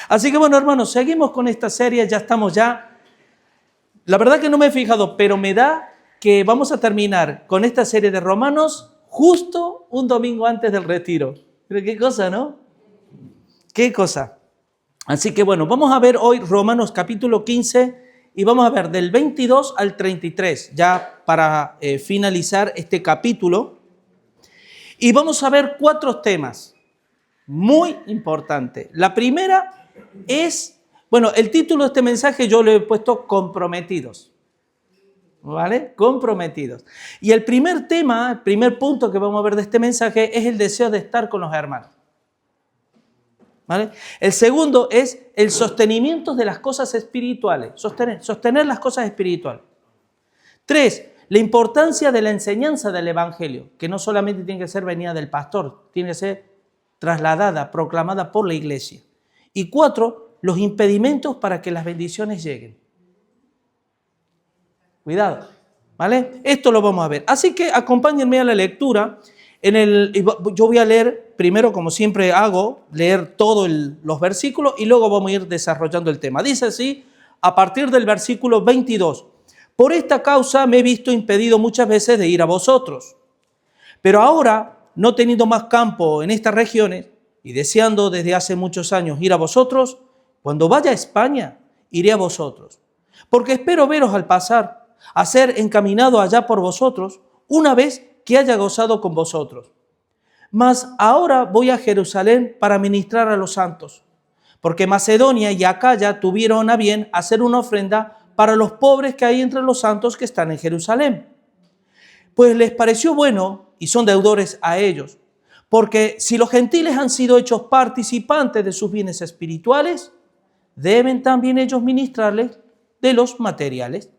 Así que bueno, hermanos, seguimos con esta serie, ya estamos ya. La verdad que no me he fijado, pero me da que vamos a terminar con esta serie de Romanos justo un domingo antes del retiro. Pero qué cosa, ¿no? Qué cosa. Así que bueno, vamos a ver hoy Romanos capítulo 15 y vamos a ver del 22 al 33, ya para finalizar este capítulo. Y vamos a ver 4 temas muy importantes. La primera es, bueno, el título de este mensaje yo le he puesto comprometidos. ¿Vale? Comprometidos. Y el primer tema, el primer punto que vamos a ver de este mensaje es el deseo de estar con los hermanos. ¿Vale? El segundo es el sostenimiento de las cosas espirituales, sostener las cosas espirituales. 3, la importancia de la enseñanza del Evangelio, que no solamente tiene que ser venida del pastor, tiene que ser trasladada, proclamada por la iglesia. Y 4, los impedimentos para que las bendiciones lleguen. Cuidado, ¿vale? Esto lo vamos a ver. Así que acompáñenme a la lectura. Yo voy a leer primero, como siempre hago, leer todos los versículos y luego vamos a ir desarrollando el tema. Dice así, a partir del versículo 22. Por esta causa me he visto impedido muchas veces de ir a vosotros. Pero ahora, no teniendo más campo en estas regiones y deseando desde hace muchos años ir a vosotros, cuando vaya a España, iré a vosotros. Porque espero veros al pasar, a ser encaminado allá por vosotros, una vez que haya gozado con vosotros. Mas ahora voy a Jerusalén para ministrar a los santos, porque Macedonia y Acaya tuvieron a bien hacer una ofrenda para los pobres que hay entre los santos que están en Jerusalén. Pues les pareció bueno y son deudores a ellos, porque si los gentiles han sido hechos participantes de sus bienes espirituales, deben también ellos ministrarles de los materiales.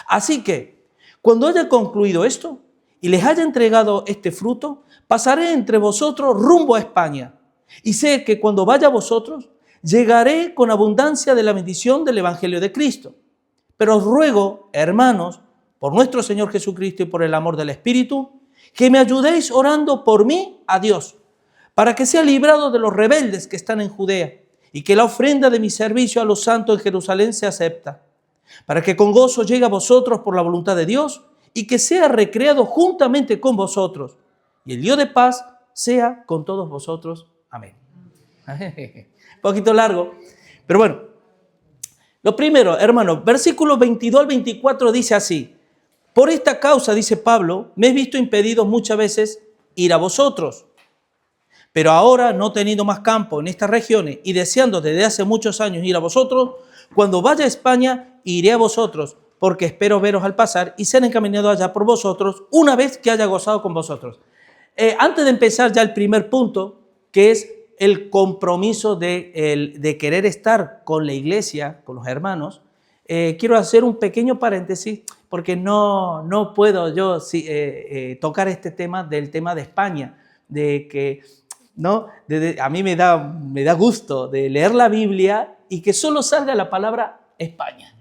Así que, cuando haya concluido esto y les haya entregado este fruto, pasaré entre vosotros rumbo a España. Y sé que cuando vaya a vosotros, llegaré con abundancia de la bendición del Evangelio de Cristo. Pero os ruego, hermanos, por nuestro Señor Jesucristo y por el amor del Espíritu, que me ayudéis orando por mí a Dios, para que sea librado de los rebeldes que están en Judea, y que la ofrenda de mi servicio a los santos en Jerusalén se acepta, para que con gozo llegue a vosotros por la voluntad de Dios y que sea recreado juntamente con vosotros. Y el Dios de paz sea con todos vosotros. Amén. Un poquito largo, pero bueno. Lo primero, hermano, versículos 22 al 24 dice así. Por esta causa, dice Pablo, me he visto impedido muchas veces ir a vosotros. Pero ahora, no teniendo más campo en estas regiones y deseando desde hace muchos años ir a vosotros, cuando vaya a España, iré a vosotros, porque espero veros al pasar y ser encaminado allá por vosotros, una vez que haya gozado con vosotros. Antes de empezar ya el primer punto, que es el compromiso de querer estar con la iglesia, con los hermanos, quiero hacer un pequeño paréntesis, porque no puedo yo tocar este tema del tema de España, de que ¿no? A mí me da gusto de leer la Biblia y que solo salga la palabra España,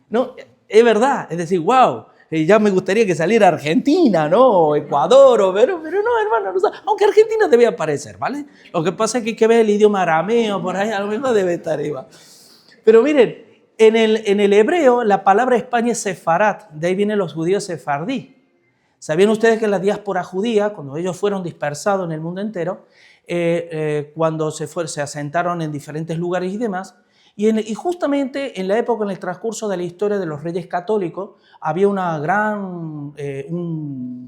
¿no? Es verdad, es decir, wow, ya me gustaría que saliera Argentina, ¿no? Ecuador, pero no, hermano, no, aunque Argentina debe aparecer, ¿vale? Lo que pasa es que hay que ver el idioma arameo, por ahí, a lo mejor debe estar ahí, va. Pero miren, en el hebreo la palabra España es sefarat, de ahí vienen los judíos sefardí. ¿Sabían ustedes que la diáspora judía, cuando ellos fueron dispersados en el mundo entero, cuando se asentaron en diferentes lugares y demás, y justamente en la época, en el transcurso de la historia de los reyes católicos, había un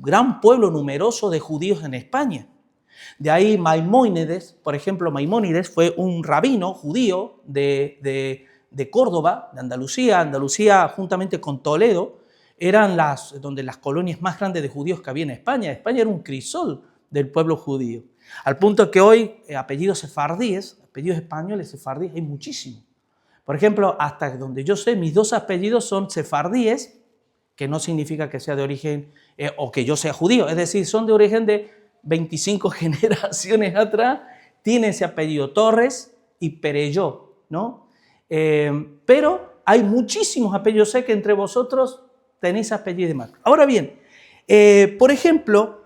gran pueblo numeroso de judíos en España. De ahí Maimónides, por ejemplo, Maimónides fue un rabino judío de Córdoba, de Andalucía juntamente con Toledo, eran donde las colonias más grandes de judíos que había en España. España era un crisol del pueblo judío. Al punto que hoy apellidos sefardíes, apellidos españoles sefardíes, hay muchísimos. Por ejemplo, hasta donde yo sé, mis 2 apellidos son sefardíes, que no significa que sea de origen o que yo sea judío, es decir, son de origen de 25 generaciones atrás, tiene ese apellido Torres y Perelló, ¿no? Pero hay muchísimos apellidos, sé que entre vosotros tenéis apellidos de más. Ahora bien, por ejemplo,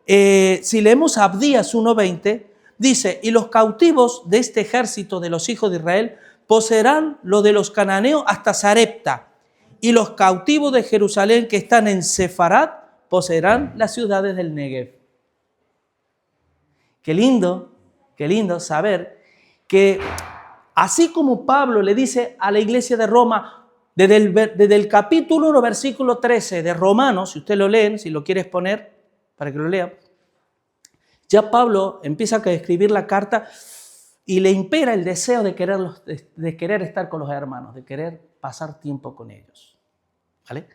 si leemos Abdías 1:20, dice, y los cautivos de este ejército de los hijos de Israel poseerán lo de los cananeos hasta Sarepta, y los cautivos de Jerusalén que están en Sefarat poseerán las ciudades del Negev. Qué lindo saber que así como Pablo le dice a la iglesia de Roma, desde el capítulo 1, versículo 13 de Romanos, si usted lo leen, si lo quieres poner para que lo lea, ya Pablo empieza a escribir la carta y le impera el deseo de querer estar con los hermanos, de querer pasar tiempo con ellos. ¿Vale?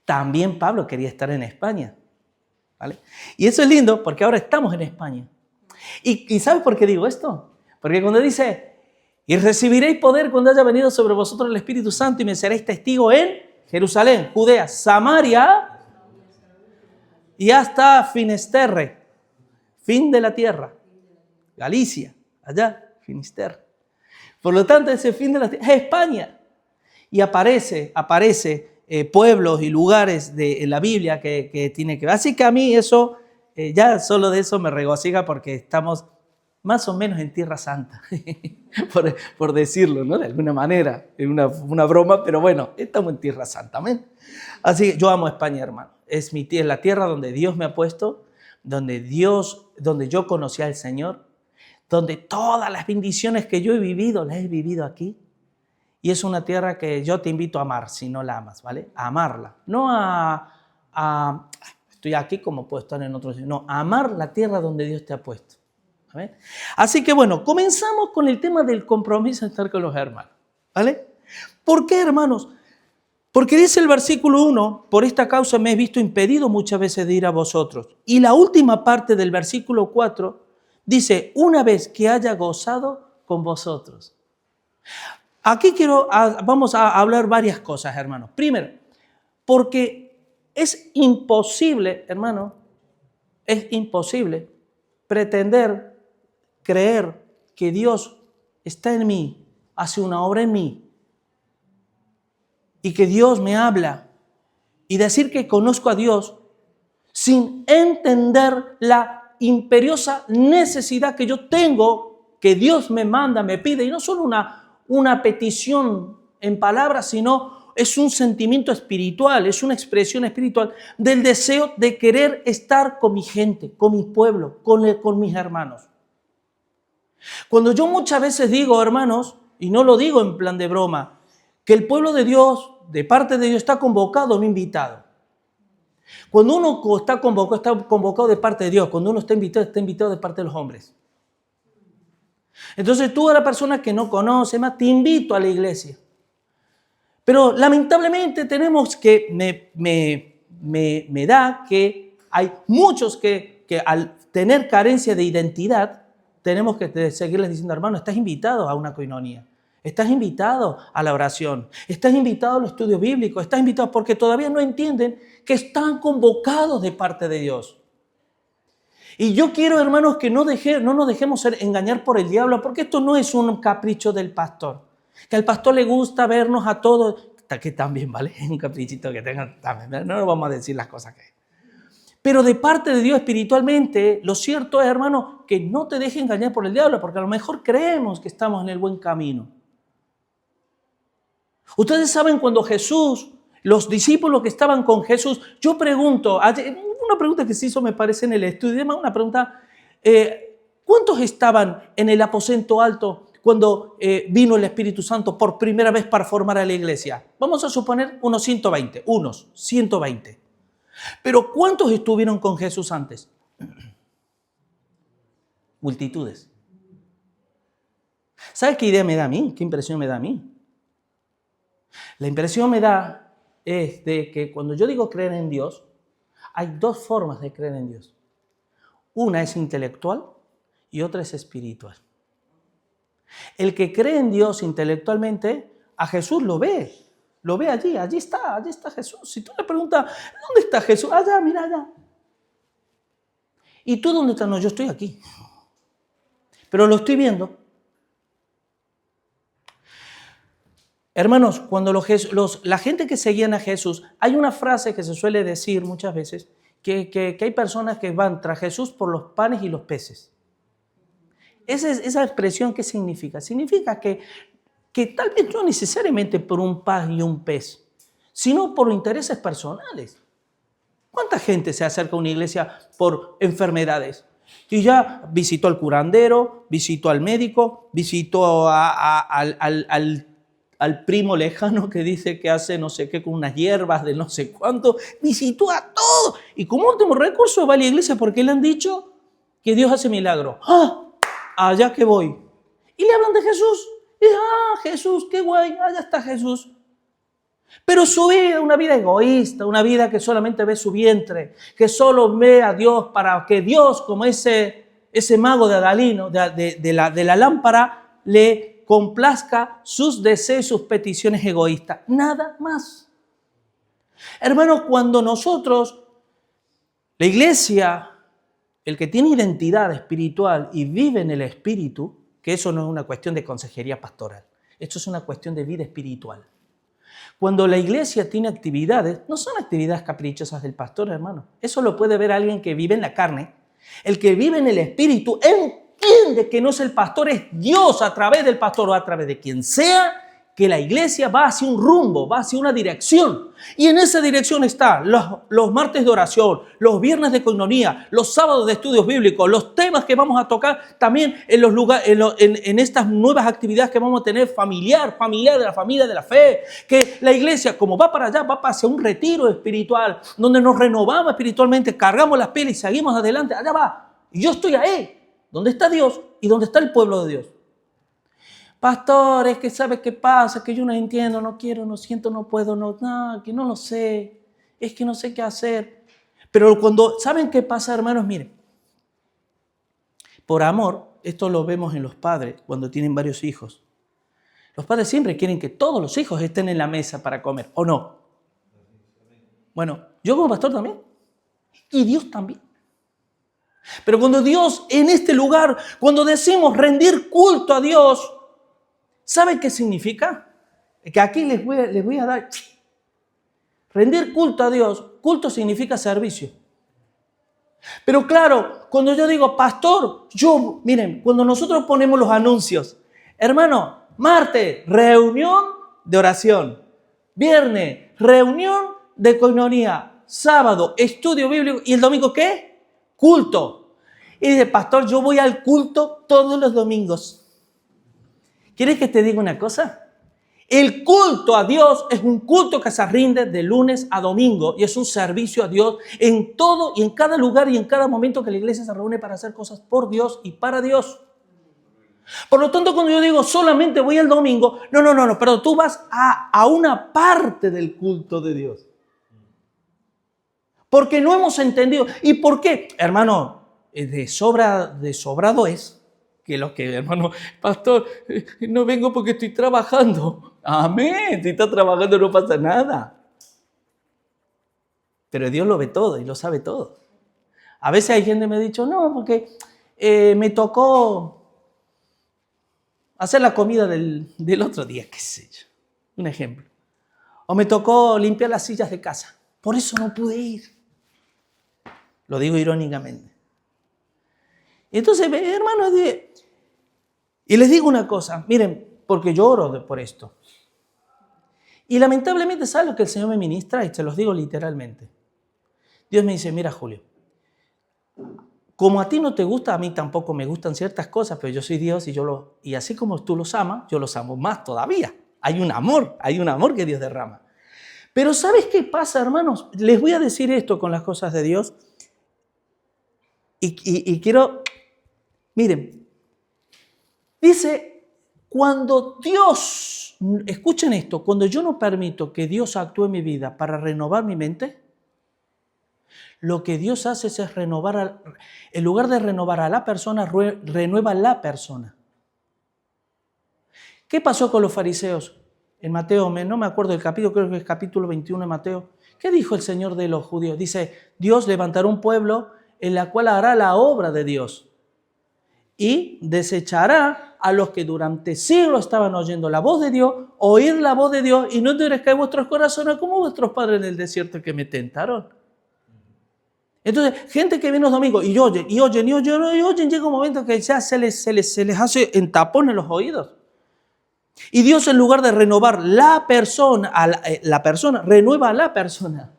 También Pablo quería estar en España. ¿Vale? Y eso es lindo porque ahora estamos en España. ¿Y sabes por qué digo esto? Porque cuando dice, y recibiréis poder cuando haya venido sobre vosotros el Espíritu Santo y me seréis testigo en Jerusalén, Judea, Samaria y hasta Finisterre, fin de la tierra, Galicia, allá, Finisterre. Por lo tanto, ese fin de la tierra es España. Y aparece pueblos y lugares en la Biblia que tiene que ver. Así que a mí eso, ya solo de eso me regocija porque estamos más o menos en Tierra Santa, por decirlo, ¿no? De alguna manera, es una broma, pero bueno, estamos en Tierra Santa, amén. Así que yo amo España, hermano. Es mi tierra, la tierra donde Dios me ha puesto, donde yo conocí al Señor, donde todas las bendiciones que yo he vivido, las he vivido aquí. Y es una tierra que yo te invito a amar, si no la amas, ¿vale? A amarla. No estoy aquí como puedo estar en otro sitio. No, a amar la tierra donde Dios te ha puesto. ¿Vale? Así que bueno, comenzamos con el tema del compromiso de estar con los hermanos. ¿Vale? ¿Por qué, hermanos? Porque dice el versículo 1, por esta causa me he visto impedido muchas veces de ir a vosotros. Y la última parte del versículo 4 dice, una vez que haya gozado con vosotros. Aquí vamos a hablar varias cosas, hermanos. Primero, porque es imposible, hermano, es imposible pretender creer que Dios está en mí, hace una obra en mí, y que Dios me habla, y decir que conozco a Dios sin entender la imperiosa necesidad que yo tengo, que Dios me manda, me pide, y no solo una petición en palabras, sino es un sentimiento espiritual, es una expresión espiritual del deseo de querer estar con mi gente, con mi pueblo, con mis hermanos. Cuando yo muchas veces digo, hermanos, y no lo digo en plan de broma, que el pueblo de Dios, de parte de Dios, está convocado, no invitado. Cuando uno está convocado de parte de Dios. Cuando uno está invitado de parte de los hombres. Entonces tú, a la persona que no conoce más, te invito a la iglesia. Pero lamentablemente tenemos que, me da que hay muchos que al tener carencia de identidad, tenemos que seguirles diciendo, hermano, estás invitado a una coinonía. Estás invitado a la oración. Estás invitado al estudio bíblico. Estás invitado porque todavía no entienden que están convocados de parte de Dios. Y yo quiero, hermanos, que no nos dejemos engañar por el diablo, porque esto no es un capricho del pastor. Que al pastor le gusta vernos a todos, que también, ¿vale? Es un caprichito que tengan también, no nos vamos a decir las cosas que es. Pero de parte de Dios espiritualmente, lo cierto es, hermano, que no te dejes engañar por el diablo, porque a lo mejor creemos que estamos en el buen camino. Ustedes saben cuando Jesús, los discípulos que estaban con Jesús, yo pregunto, una pregunta que se hizo me parece en el estudio, una pregunta, ¿cuántos estaban en el aposento alto cuando vino el Espíritu Santo por primera vez para formar a la iglesia? Vamos a suponer unos 120. Pero ¿cuántos estuvieron con Jesús antes? Multitudes. ¿Sabes qué idea me da a mí? ¿Qué impresión me da a mí? La impresión me da es de que cuando yo digo creer en Dios, hay dos formas de creer en Dios. Una es intelectual y otra es espiritual. El que cree en Dios intelectualmente, a Jesús lo ve allí está Jesús. Si tú le preguntas, ¿dónde está Jesús? Allá, mira allá. ¿Y tú dónde estás? No, yo estoy aquí. Pero lo estoy viendo. Hermanos, cuando la gente que seguían a Jesús, hay una frase que se suele decir muchas veces, que hay personas que van tras Jesús por los panes y los peces. esa expresión, ¿qué significa? Significa que tal vez no necesariamente por un pan y un pez, sino por intereses personales. ¿Cuánta gente se acerca a una iglesia por enfermedades? Y ya visitó al curandero, visitó al médico, visitó al primo lejano que dice que hace no sé qué con unas hierbas de no sé cuánto, visitó a todo. Y como último recurso va a la iglesia porque le han dicho que Dios hace milagros. ¡Ah! Allá que voy. Y le hablan de Jesús. Y dice, Jesús, qué guay, allá está Jesús. Pero su vida, una vida egoísta, una vida que solamente ve su vientre, que solo ve a Dios para que Dios, como ese mago de Adalino, de la lámpara, le complazca sus deseos, sus peticiones egoístas. Nada más. Hermanos, cuando nosotros, la iglesia, el que tiene identidad espiritual y vive en el espíritu, que eso no es una cuestión de consejería pastoral, esto es una cuestión de vida espiritual. Cuando la iglesia tiene actividades, no son actividades caprichosas del pastor, hermano. Eso lo puede ver alguien que vive en la carne. El que vive en el espíritu entiende que no es el pastor, es Dios a través del pastor o a través de quien sea, que la iglesia va hacia un rumbo, va hacia una dirección. Y en esa dirección está los martes de oración, los viernes de coinonía, los sábados de estudios bíblicos, los temas que vamos a tocar también en los lugares, en estas nuevas actividades que vamos a tener familiar de la familia de la fe. Que la iglesia, como va para allá, va hacia un retiro espiritual, donde nos renovamos espiritualmente, cargamos las pilas y seguimos adelante. Allá va. Y yo estoy ahí, donde está Dios y donde está el pueblo de Dios. Pastor, es que ¿sabe qué pasa? Que yo no entiendo, no quiero, no siento, no puedo, que no lo sé. Es que no sé qué hacer. Pero ¿saben qué pasa, hermanos? Miren, por amor, esto lo vemos en los padres cuando tienen varios hijos. Los padres siempre quieren que todos los hijos estén en la mesa para comer, ¿o no? Bueno, yo como pastor también. Y Dios también. Pero cuando Dios, en este lugar, cuando decimos rendir culto a Dios, ¿saben qué significa? Que aquí les voy a dar. Rendir culto a Dios, culto significa servicio. Pero claro, cuando yo digo, pastor, miren, cuando nosotros ponemos los anuncios, hermano, martes, reunión de oración, viernes, reunión de coinonía, sábado, estudio bíblico, y el domingo, ¿qué? Culto. Y dice, pastor, yo voy al culto todos los domingos. ¿Quieres que te diga una cosa? El culto a Dios es un culto que se rinde de lunes a domingo y es un servicio a Dios en todo y en cada lugar y en cada momento que la iglesia se reúne para hacer cosas por Dios y para Dios. Por lo tanto, cuando yo digo solamente voy el domingo, no, perdón, tú vas a una parte del culto de Dios. Porque no hemos entendido. ¿Y por qué? Hermano, de sobrado es. Hermano, pastor, no vengo porque estoy trabajando. Amén, si estás trabajando no pasa nada. Pero Dios lo ve todo y lo sabe todo. A veces hay gente que me ha dicho, no, porque me tocó hacer la comida del otro día, qué sé yo. Un ejemplo. O me tocó limpiar las sillas de casa. Por eso no pude ir. Lo digo irónicamente. Entonces, hermano, y les digo una cosa, miren, porque yo oro por esto. Y lamentablemente, ¿sabes lo que el Señor me ministra? Y se los digo literalmente. Dios me dice, mira, Julio, como a ti no te gusta, a mí tampoco me gustan ciertas cosas, pero yo soy Dios y así como tú los amas, yo los amo más todavía. Hay un amor que Dios derrama. Pero ¿sabes qué pasa, hermanos? Les voy a decir esto con las cosas de Dios. Y quiero, miren, dice, cuando Dios, escuchen esto, cuando yo no permito que Dios actúe en mi vida para renovar mi mente, lo que Dios hace es renovar, en lugar de renovar a la persona, renueva la persona. ¿Qué pasó con los fariseos? En Mateo, no me acuerdo del capítulo, creo que es capítulo 21 de Mateo. ¿Qué dijo el Señor de los judíos? Dice, Dios levantará un pueblo en la cual hará la obra de Dios y desechará a los que durante siglos estaban oyendo la voz de Dios, oír la voz de Dios y no endurezcáis vuestros corazones como vuestros padres en el desierto que me tentaron. Entonces, gente que viene los domingos y oyen, llega un momento que ya se les hace en tapón en los oídos. Y Dios, en lugar de renovar la persona, renueva a la persona.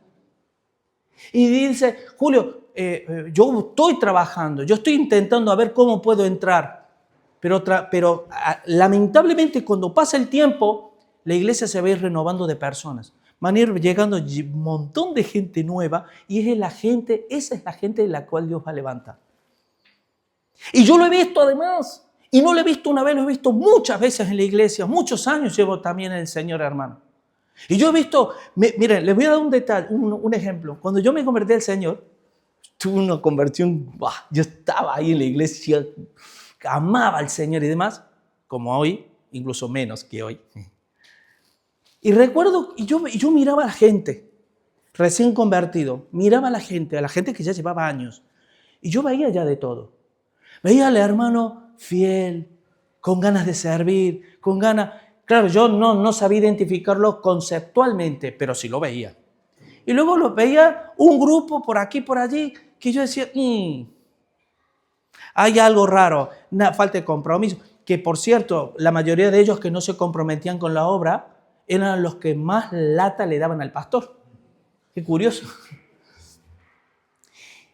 Y dice, Julio, yo estoy trabajando, yo estoy intentando a ver cómo puedo entrar. Pero lamentablemente cuando pasa el tiempo, la iglesia se va a ir renovando de personas. Van a ir llegando un montón de gente nueva y esa es la gente de la cual Dios va a levantar. Y yo lo he visto además, y no lo he visto una vez, lo he visto muchas veces en la iglesia, muchos años llevo también en el Señor, hermano. Y yo he visto, miren, les voy a dar un detalle, un ejemplo. Cuando yo me convertí al Señor, tuve una conversión, yo estaba ahí en la iglesia, amaba al Señor y demás, como hoy, incluso menos que hoy. Y recuerdo, yo miraba a la gente, recién convertido, miraba a la gente que ya llevaba años, y yo veía ya de todo. Veía al hermano fiel, con ganas de servir, con ganas... Claro, yo no sabía identificarlo conceptualmente, pero sí lo veía. Y luego lo veía un grupo por aquí, por allí, que yo decía, hay algo raro, falta de compromiso. Que por cierto, la mayoría de ellos que no se comprometían con la obra eran los que más lata le daban al pastor. Qué curioso.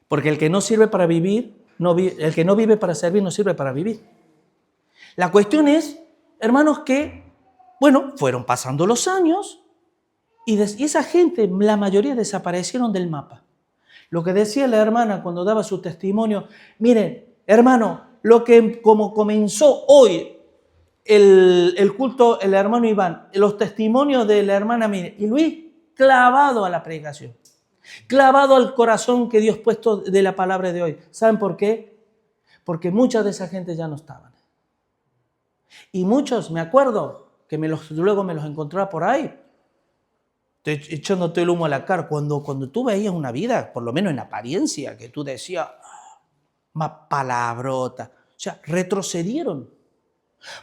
Porque el que no sirve para vivir, el que no vive para servir, no sirve para vivir. La cuestión es, hermanos, que, bueno, fueron pasando los años y esa gente, la mayoría desaparecieron del mapa. Lo que decía la hermana cuando daba su testimonio, miren, hermano, lo que como comenzó hoy el culto, el hermano Iván, los testimonios de la hermana Mire y Luis, clavado a la predicación, clavado al corazón que Dios ha puesto de la palabra de hoy. ¿Saben por qué? Porque mucha de esa gente ya no estaban. Y muchos, me acuerdo, que luego me los encontraba por ahí, echándote el humo a la cara. Cuando tú veías una vida, por lo menos en apariencia, que tú decías, más palabrota. O sea, retrocedieron.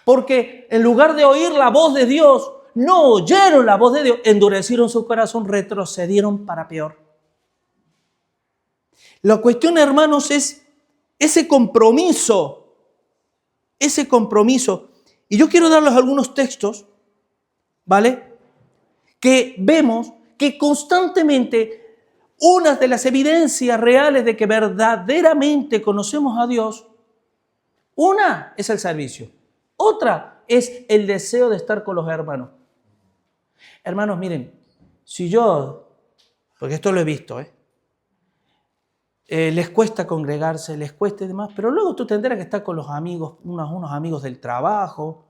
Porque en lugar de oír la voz de Dios, no oyeron la voz de Dios, endurecieron su corazón, retrocedieron para peor. La cuestión, hermanos, es ese compromiso. Y yo quiero darles algunos textos, ¿vale? Que vemos que constantemente una de las evidencias reales de que verdaderamente conocemos a Dios, una es el servicio, otra es el deseo de estar con los hermanos. Hermanos, miren, si yo, porque esto lo he visto, les cuesta congregarse, les cuesta y demás, pero luego tú tendrás que estar con los amigos, unos amigos del trabajo,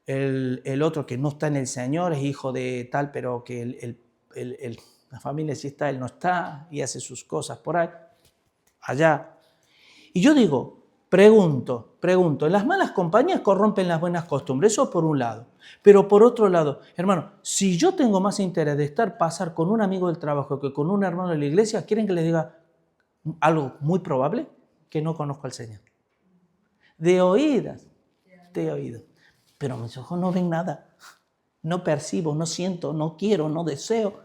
el otro que no está en el Señor, es hijo de tal, pero que la familia sí está, él no está, y hace sus cosas por ahí, allá. Y yo digo, pregunto, las malas compañías corrompen las buenas costumbres, eso por un lado. Pero por otro lado, hermano, si yo tengo más interés de pasar con un amigo del trabajo que con un hermano de la iglesia, ¿quieren que les diga algo muy probable? Que no conozco al Señor. De oídas. Pero mis ojos no ven nada. No percibo, no siento, no quiero, no deseo.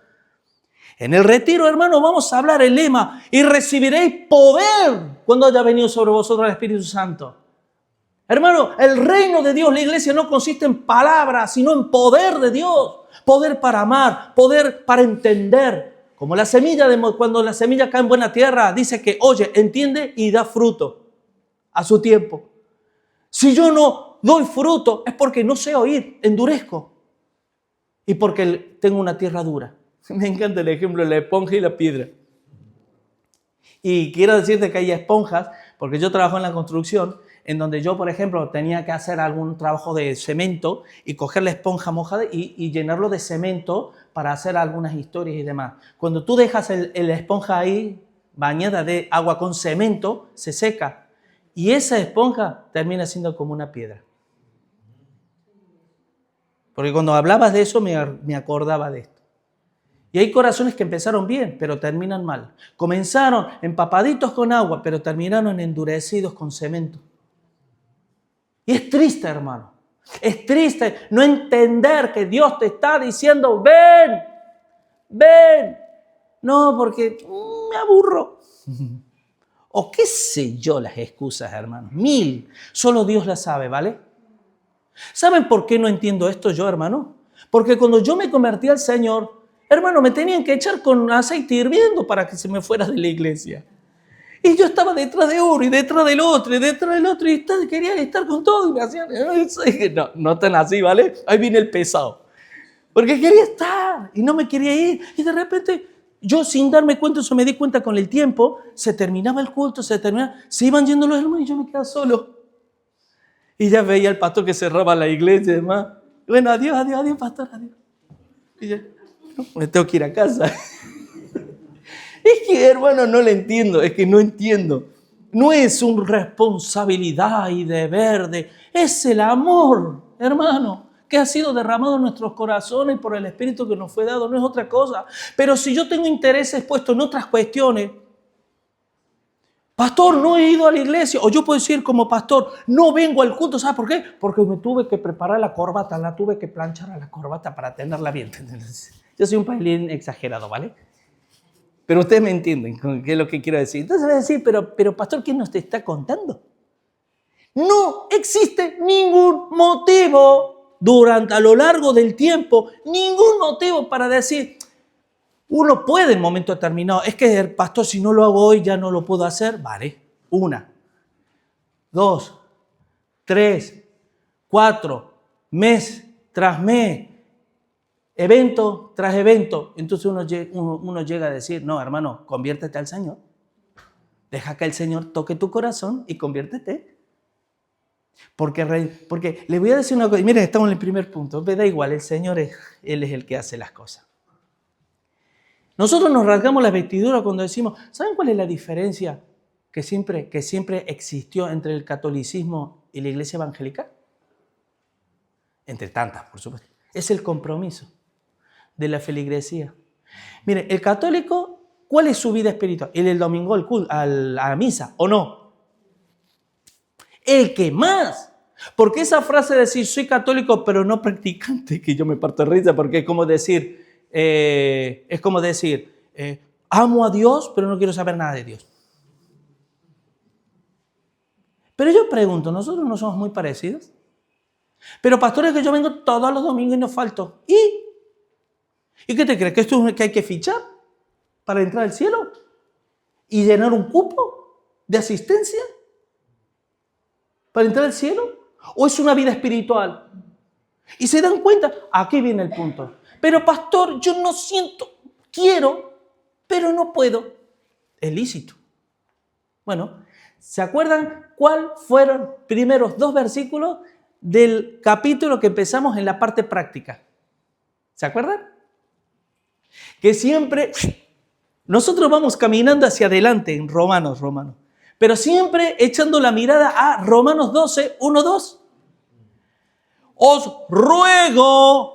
En el retiro, hermano, vamos a hablar el lema: y recibiréis poder cuando haya venido sobre vosotros el Espíritu Santo. Hermano, el reino de Dios, la iglesia, no consiste en palabras, sino en poder de Dios. Poder para amar, poder para entender. Como la semilla, cuando la semilla cae en buena tierra, dice que oye, entiende y da fruto a su tiempo. Si yo no doy fruto es porque no sé oír, endurezco. Y porque tengo una tierra dura. Me encanta el ejemplo de la esponja y la piedra. Y quiero decirte que hay esponjas, porque yo trabajo en la construcción, en donde yo, por ejemplo, tenía que hacer algún trabajo de cemento y coger la esponja mojada y llenarlo de cemento para hacer algunas historias y demás. Cuando tú dejas la esponja ahí bañada de agua con cemento, se seca. Y esa esponja termina siendo como una piedra. Porque cuando hablabas de eso me acordaba de esto. Y hay corazones que empezaron bien, pero terminan mal. Comenzaron empapaditos con agua, pero terminaron endurecidos con cemento. Y es triste, hermano. Es triste no entender que Dios te está diciendo, ven, No, porque me aburro. O qué sé yo las excusas, hermanos. 1000. Solo Dios las sabe, ¿vale? ¿Saben por qué no entiendo esto yo, hermano? Porque cuando yo me convertí al Señor, hermano, me tenían que echar con aceite hirviendo para que se me fuera de la iglesia. Y yo estaba detrás de uno y detrás del otro y detrás del otro y quería estar con todo y me hacían... No, no tan así, ¿vale? Ahí viene el pesado. Porque quería estar y no me quería ir. Y de repente, yo sin darme cuenta, eso me di cuenta con el tiempo, se terminaba el culto, se iban yendo los hermanos y yo me quedaba solo. Y ya veía al pastor que cerraba la iglesia y demás. Bueno, adiós, pastor, adiós. Y yo, no, me tengo que ir a casa. Es que, hermano, no lo entiendo, es que no entiendo. No es una responsabilidad y deber es el amor, hermano, que ha sido derramado en nuestros corazones por el Espíritu que nos fue dado, no es otra cosa. Pero si yo tengo intereses puestos en otras cuestiones, pastor, no he ido a la iglesia, o yo puedo decir como pastor, no vengo al culto, ¿sabe por qué? Porque me tuve que preparar la corbata, la tuve que planchar a la corbata para tenerla bien. Yo soy un pelín exagerado, ¿vale? Pero ustedes me entienden qué es lo que quiero decir. Entonces voy a decir, pero pastor, ¿quién nos te está contando? No existe ningún motivo a lo largo del tiempo, ningún motivo para decir, uno puede en momento determinado, es que el pastor, si no lo hago hoy, ya no lo puedo hacer. Vale, 1, 2, 3, 4, mes tras mes, evento tras evento. Entonces uno llega a decir, no, hermano, conviértete al Señor. Deja que el Señor toque tu corazón y conviértete. Porque le voy a decir una cosa. Miren, estamos en el primer punto. Me da igual, el Señor Él es el que hace las cosas. Nosotros nos rasgamos las vestiduras cuando decimos, ¿saben cuál es la diferencia que siempre existió entre el catolicismo y la iglesia evangélica? Entre tantas, por supuesto. Es el compromiso de la feligresía. Mire, el católico, ¿cuál es su vida espiritual? El domingo a la misa, ¿o no? El que más. Porque esa frase de decir, soy católico pero no practicante, que yo me parto de risa porque es como decir, amo a Dios pero no quiero saber nada de Dios. Pero yo pregunto, ¿nosotros no somos muy parecidos? Pero pastores, que yo vengo todos los domingos y no falto. ¿Y qué te crees? ¿Que esto es que hay que fichar para entrar al cielo? ¿Y llenar un cupo de asistencia para entrar al cielo? ¿O es una vida espiritual? Y se dan cuenta, aquí viene el punto. Pero pastor, yo no siento, quiero, pero no puedo. Es lícito. Bueno, ¿se acuerdan cuáles fueron los primeros 2 versículos del capítulo que empezamos en la parte práctica? ¿Se acuerdan? Que siempre nosotros vamos caminando hacia adelante en Romanos, pero siempre echando la mirada a Romanos 12, 1, 2. Os ruego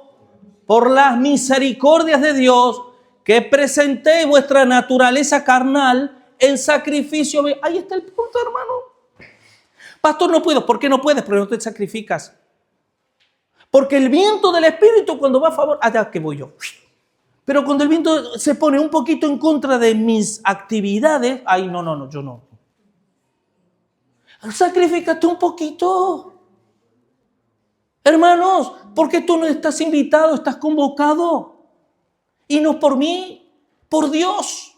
por las misericordias de Dios que presentéis vuestra naturaleza carnal en sacrificio. Ahí está el punto, hermano. Pastor, no puedo. ¿Por qué no puedes? Porque no te sacrificas. Porque el viento del Espíritu, cuando va a favor, allá que voy yo. Pero cuando el viento se pone un poquito en contra de mis actividades, ay, no, yo no. Sacrifícate un poquito. Hermanos, porque tú no estás invitado, estás convocado. Y no por mí, por Dios.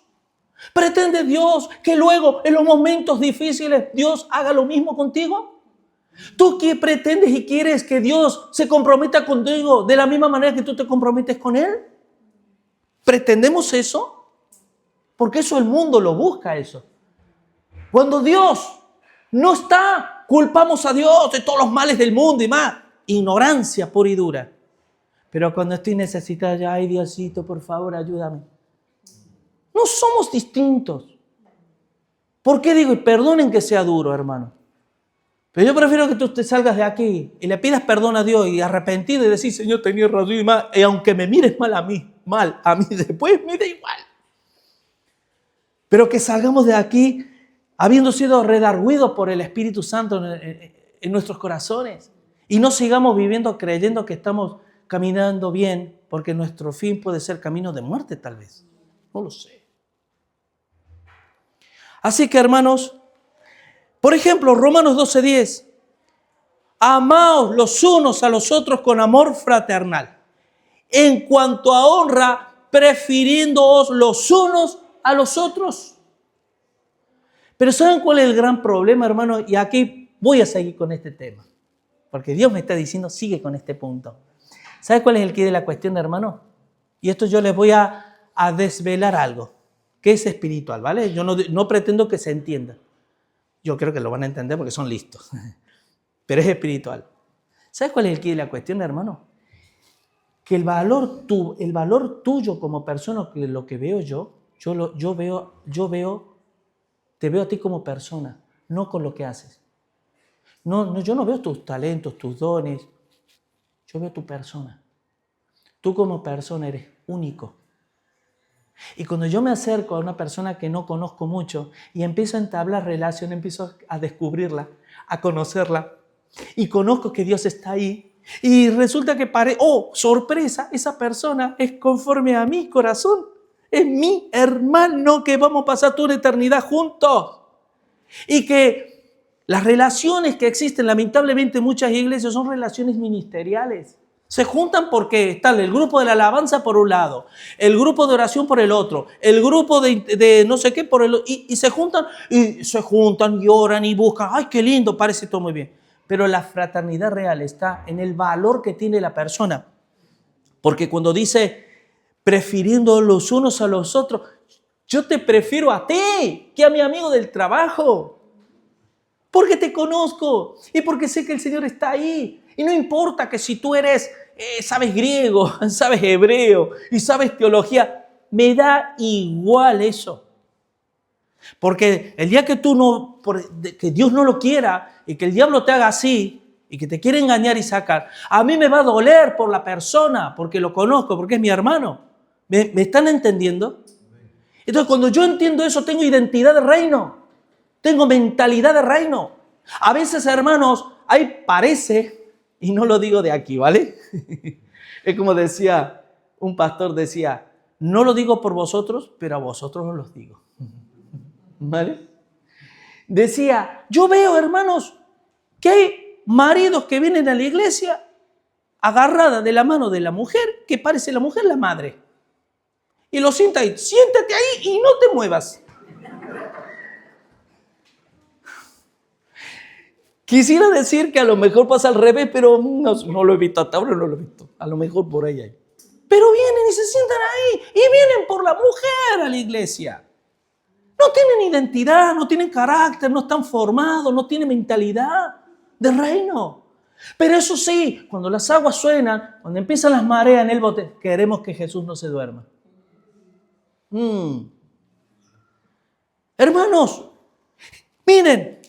¿Pretende Dios que luego en los momentos difíciles Dios haga lo mismo contigo? ¿Tú qué pretendes y quieres que Dios se comprometa contigo de la misma manera que tú te comprometes con Él? ¿Pretendemos eso? Porque eso el mundo lo busca, eso. Cuando Dios no está, culpamos a Dios de todos los males del mundo y más. Ignorancia pura y dura. Pero cuando estoy necesitada, ya, ay Diosito, por favor, ayúdame. No somos distintos. ¿Por qué digo? Y perdonen que sea duro, hermano. Pero yo prefiero que tú te salgas de aquí y le pidas perdón a Dios y arrepentido y decir, Señor, tenía razón y mal. Y aunque me mires mal a mí después me da igual. Pero que salgamos de aquí habiendo sido redarguidos por el Espíritu Santo en nuestros corazones. Y no sigamos viviendo creyendo que estamos caminando bien, porque nuestro fin puede ser camino de muerte tal vez. No lo sé. Así que, hermanos, por ejemplo, Romanos 12:10. Amaos los unos a los otros con amor fraternal. En cuanto a honra, prefiriéndoos los unos a los otros. Pero ¿saben cuál es el gran problema, hermano? Y aquí voy a seguir con este tema. Porque Dios me está diciendo, sigue con este punto. ¿Sabe cuál es el quid de la cuestión, hermano? Y esto yo les voy a desvelar algo, que es espiritual, ¿vale? Yo no pretendo que se entienda. Yo creo que lo van a entender porque son listos. Pero es espiritual. ¿Sabes cuál es el quid de la cuestión, hermano? Que el valor tuyo como persona, que lo que veo te veo a ti como persona, no con lo que haces. No, yo no veo tus talentos, tus dones. Yo veo tu persona. Tú como persona eres único. Y cuando yo me acerco a una persona que no conozco mucho y empiezo a entablar relación, empiezo a descubrirla, a conocerla, y conozco que Dios está ahí, y resulta que sorpresa, esa persona es conforme a mi corazón. Es mi hermano que vamos a pasar toda una eternidad juntos. Y que las relaciones que existen, lamentablemente en muchas iglesias, son relaciones ministeriales. Se juntan porque está el grupo de la alabanza por un lado, el grupo de oración por el otro, el grupo de no sé qué por el otro, y se juntan y oran y buscan. ¡Ay, qué lindo! Parece todo muy bien. Pero la fraternidad real está en el valor que tiene la persona. Porque cuando dice, prefiriendo los unos a los otros, yo te prefiero a ti que a mi amigo del trabajo. Porque te conozco y porque sé que el Señor está ahí. Y no importa que si tú sabes griego, sabes hebreo y sabes teología, me da igual eso. Porque el día que que Dios no lo quiera y que el diablo te haga así y que te quiere engañar y sacar, a mí me va a doler por la persona, porque lo conozco, porque es mi hermano. ¿Me están entendiendo? Entonces, cuando yo entiendo eso, tengo identidad de reino. Tengo mentalidad de reino. A veces, hermanos, ahí parece, y no lo digo de aquí, ¿vale? Es como un pastor decía, no lo digo por vosotros, pero a vosotros os los digo. ¿Vale? Decía, yo veo, hermanos, que hay maridos que vienen a la iglesia agarrada de la mano de la mujer, que parece la mujer la madre. Y lo sienta ahí, siéntate ahí y no te muevas. Quisiera decir que a lo mejor pasa al revés, pero no lo he visto hasta ahora, no lo he visto. A lo mejor por ahí hay. Pero vienen y se sientan ahí y vienen por la mujer a la iglesia. No tienen identidad, no tienen carácter, no están formados, no tienen mentalidad de reino. Pero eso sí, cuando las aguas suenan, cuando empiezan las mareas en el bote, queremos que Jesús no se duerma. Hermanos, miren,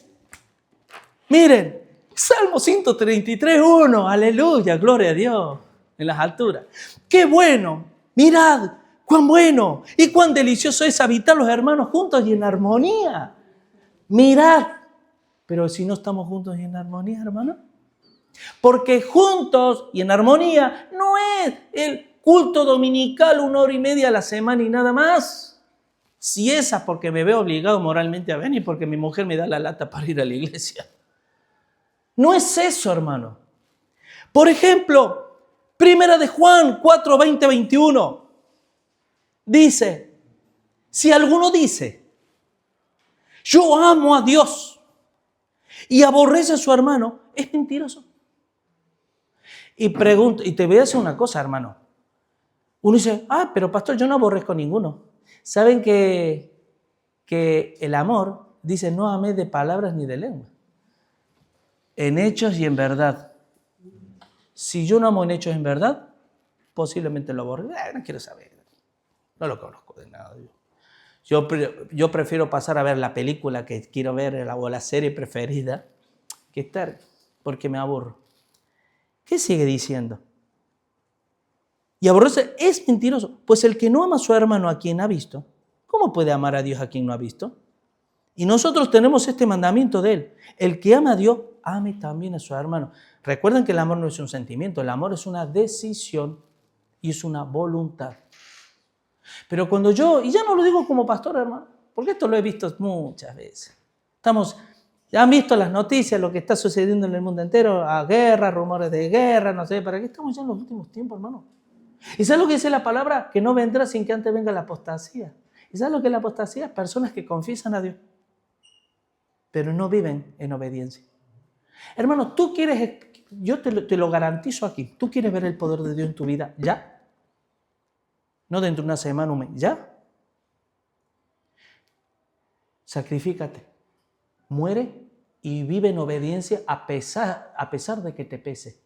Salmo 133:1, aleluya, gloria a Dios, en las alturas. ¡Qué bueno! Mirad, cuán bueno y cuán delicioso es habitar los hermanos juntos y en armonía. Mirad, pero si no estamos juntos y en armonía, hermano. Porque juntos y en armonía no es el culto dominical 1 hora y media a la semana y nada más. Si esa porque me veo obligado moralmente a venir, porque mi mujer me da la lata para ir a la iglesia. No es eso, hermano. Por ejemplo, 1 de Juan 4, 20, 21. Dice, si alguno dice, yo amo a Dios y aborrece a su hermano, es mentiroso. Y te voy a decir una cosa, hermano. Uno dice, pero pastor, yo no aborrezco a ninguno. ¿Saben que el amor, dice, no améis de palabras ni de lengua? En hechos y en verdad. Si yo no amo en hechos y en verdad, posiblemente lo aborrezco. No quiero saber. No lo conozco de nada. Yo prefiero pasar a ver la película que quiero ver o la serie preferida que estar, porque me aburro. ¿Qué sigue diciendo? Y aborrece es mentiroso. Pues el que no ama a su hermano a quien ha visto, ¿cómo puede amar a Dios a quien no ha visto? Y nosotros tenemos este mandamiento de él. El que ama a Dios, ame también a su hermano. Recuerden que el amor no es un sentimiento, el amor es una decisión y es una voluntad. Pero cuando yo, y ya no lo digo como pastor, hermano, porque esto lo he visto muchas veces. Ya han visto las noticias, lo que está sucediendo en el mundo entero, a guerra, rumores de guerra, no sé, ¿para qué estamos ya en los últimos tiempos, hermano? ¿Y sabes lo que dice la palabra? Que no vendrá sin que antes venga la apostasía. ¿Y sabes lo que es la apostasía? Personas que confiesan a Dios, pero no viven en obediencia. Hermano, tú quieres, yo te lo garantizo aquí, tú quieres ver el poder de Dios en tu vida, ¿ya? No dentro de una semana, un mes, ¿ya? Sacrifícate, muere y vive en obediencia a pesar de que te pese,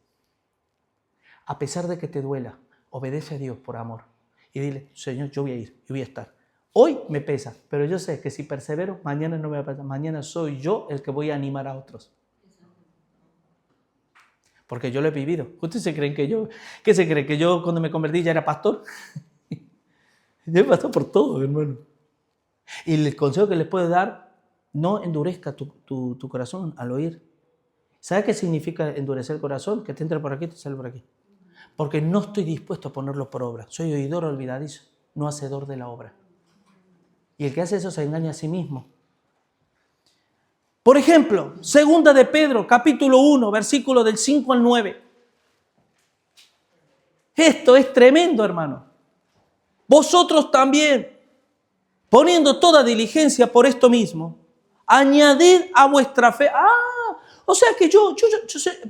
a pesar de que te duela. Obedece a Dios por amor y dile, Señor, yo voy a ir, yo voy a estar. Hoy me pesa, pero yo sé que si persevero, mañana no me va a pasar. Mañana soy yo el que voy a animar a otros. Porque yo lo he vivido. ¿Ustedes se creen qué se creen? ¿Que yo cuando me convertí ya era pastor? Yo he pasado por todo, hermano. Y el consejo que les puedo dar, no endurezca tu corazón al oír. ¿Sabes qué significa endurecer el corazón? Que te entre por aquí y te sale por aquí. Porque no estoy dispuesto a ponerlo por obra. Soy oidor olvidadizo, no hacedor de la obra. Y el que hace eso se engaña a sí mismo. Por ejemplo, 2 de Pedro, capítulo 1, versículo del 5 al 9. Esto es tremendo, hermano. Vosotros también, poniendo toda diligencia por esto mismo, añadid a vuestra fe. O sea que yo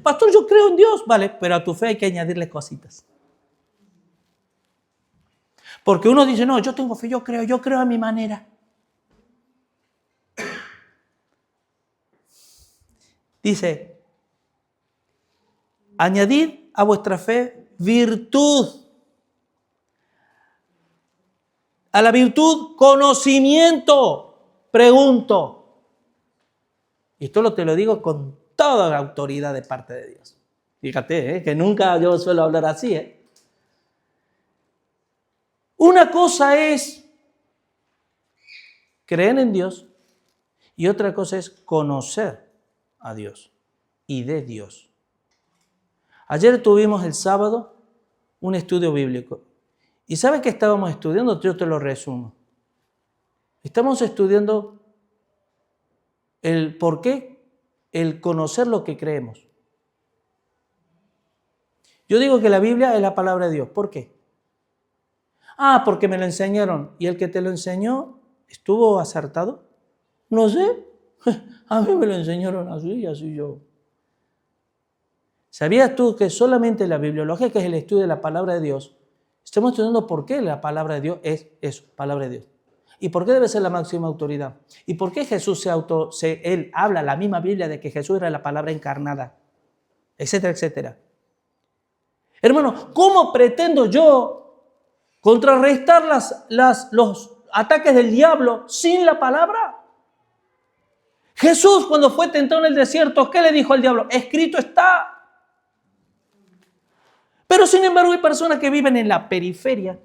pastor, yo creo en Dios, vale, pero a tu fe hay que añadirle cositas. Porque uno dice, no, yo tengo fe, yo creo a mi manera. Dice, añadid a vuestra fe virtud. A la virtud, conocimiento. Pregunto. Y esto te lo digo con toda la autoridad de parte de Dios. Fíjate, que nunca yo suelo hablar así. Una cosa es creer en Dios y otra cosa es conocer a Dios y de Dios. Ayer tuvimos el sábado un estudio bíblico. ¿Y sabes qué estábamos estudiando? Yo te lo resumo. Estamos estudiando el por qué, el conocer lo que creemos. Yo digo que la Biblia es la palabra de Dios. ¿Por qué? Porque me lo enseñaron. ¿Y el que te lo enseñó estuvo acertado? No sé. A mí me lo enseñaron así y así yo. ¿Sabías tú que solamente la bibliología, que es el estudio de la palabra de Dios, estamos estudiando por qué la palabra de Dios es eso, palabra de Dios? ¿Y por qué debe ser la máxima autoridad? ¿Y por qué Jesús él habla la misma Biblia de que Jesús era la palabra encarnada? Etcétera, etcétera. Hermano, ¿cómo pretendo yo contrarrestar los ataques del diablo sin la palabra? Jesús, cuando fue tentado en el desierto, ¿qué le dijo al diablo? Escrito está. Pero sin embargo hay personas que viven en la periferia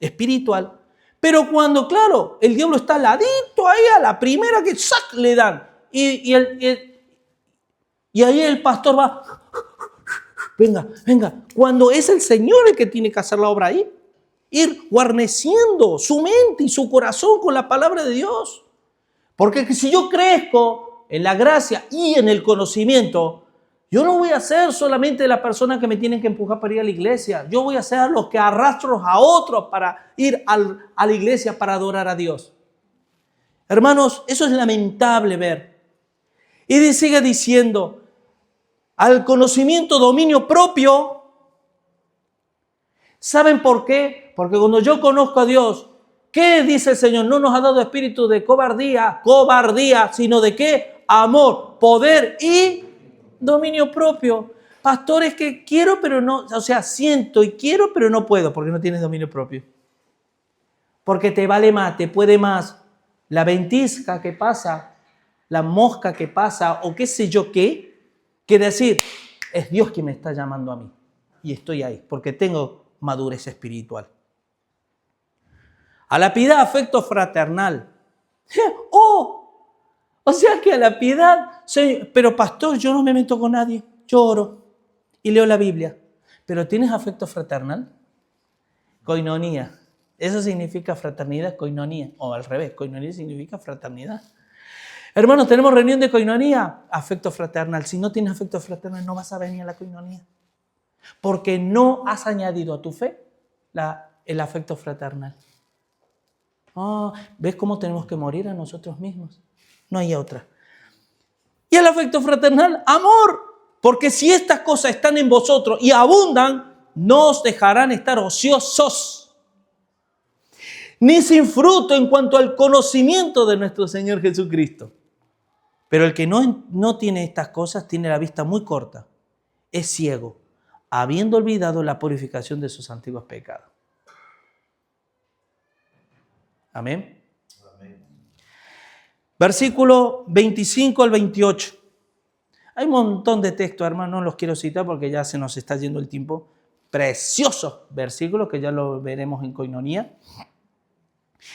espiritual, pero cuando, claro, el diablo está al ladito ahí, a la primera que ¡sac! Le dan. Y ahí el pastor va, venga, cuando es el Señor el que tiene que hacer la obra ahí, ir guarneciendo su mente y su corazón con la palabra de Dios. Porque si yo crezco en la gracia y en el conocimiento, yo no voy a ser solamente la persona que me tienen que empujar para ir a la iglesia. Yo voy a ser los que arrastro a otros para ir a la iglesia para adorar a Dios. Hermanos, eso es lamentable ver. Y sigue diciendo, al conocimiento, dominio propio. ¿Saben por qué? Porque cuando yo conozco a Dios, ¿qué dice el Señor? No nos ha dado espíritu de cobardía, sino de ¿qué? Amor, poder y dominio propio. Pastores que quiero pero no, siento y quiero pero no puedo porque no tienes dominio propio. Porque te vale más, te puede más la ventisca que pasa, la mosca que pasa o qué sé yo qué, que decir, es Dios quien me está llamando a mí y estoy ahí porque tengo madurez espiritual. A la piedad, afecto fraternal. O sea que a la piedad, pero pastor, yo no me meto con nadie, yo oro y leo la Biblia. ¿Pero tienes afecto fraternal? Koinonía. Eso significa fraternidad, koinonía. O al revés, koinonía significa fraternidad. Hermanos, tenemos reunión de koinonía, afecto fraternal. Si no tienes afecto fraternal, no vas a venir a la koinonía. Porque no has añadido a tu fe el afecto fraternal. Oh, ¿ves cómo tenemos que morir a nosotros mismos? No hay otra. Y el afecto fraternal, amor. Porque si estas cosas están en vosotros y abundan, no os dejarán estar ociosos, ni sin fruto en cuanto al conocimiento de nuestro Señor Jesucristo. Pero el que no tiene estas cosas tiene la vista muy corta, es ciego, habiendo olvidado la purificación de sus antiguos pecados. Amén. Amén. Versículo 25 al 28. Hay un montón de textos, hermanos, no los quiero citar porque ya se nos está yendo el tiempo. Preciosos versículos que ya lo veremos en koinonía.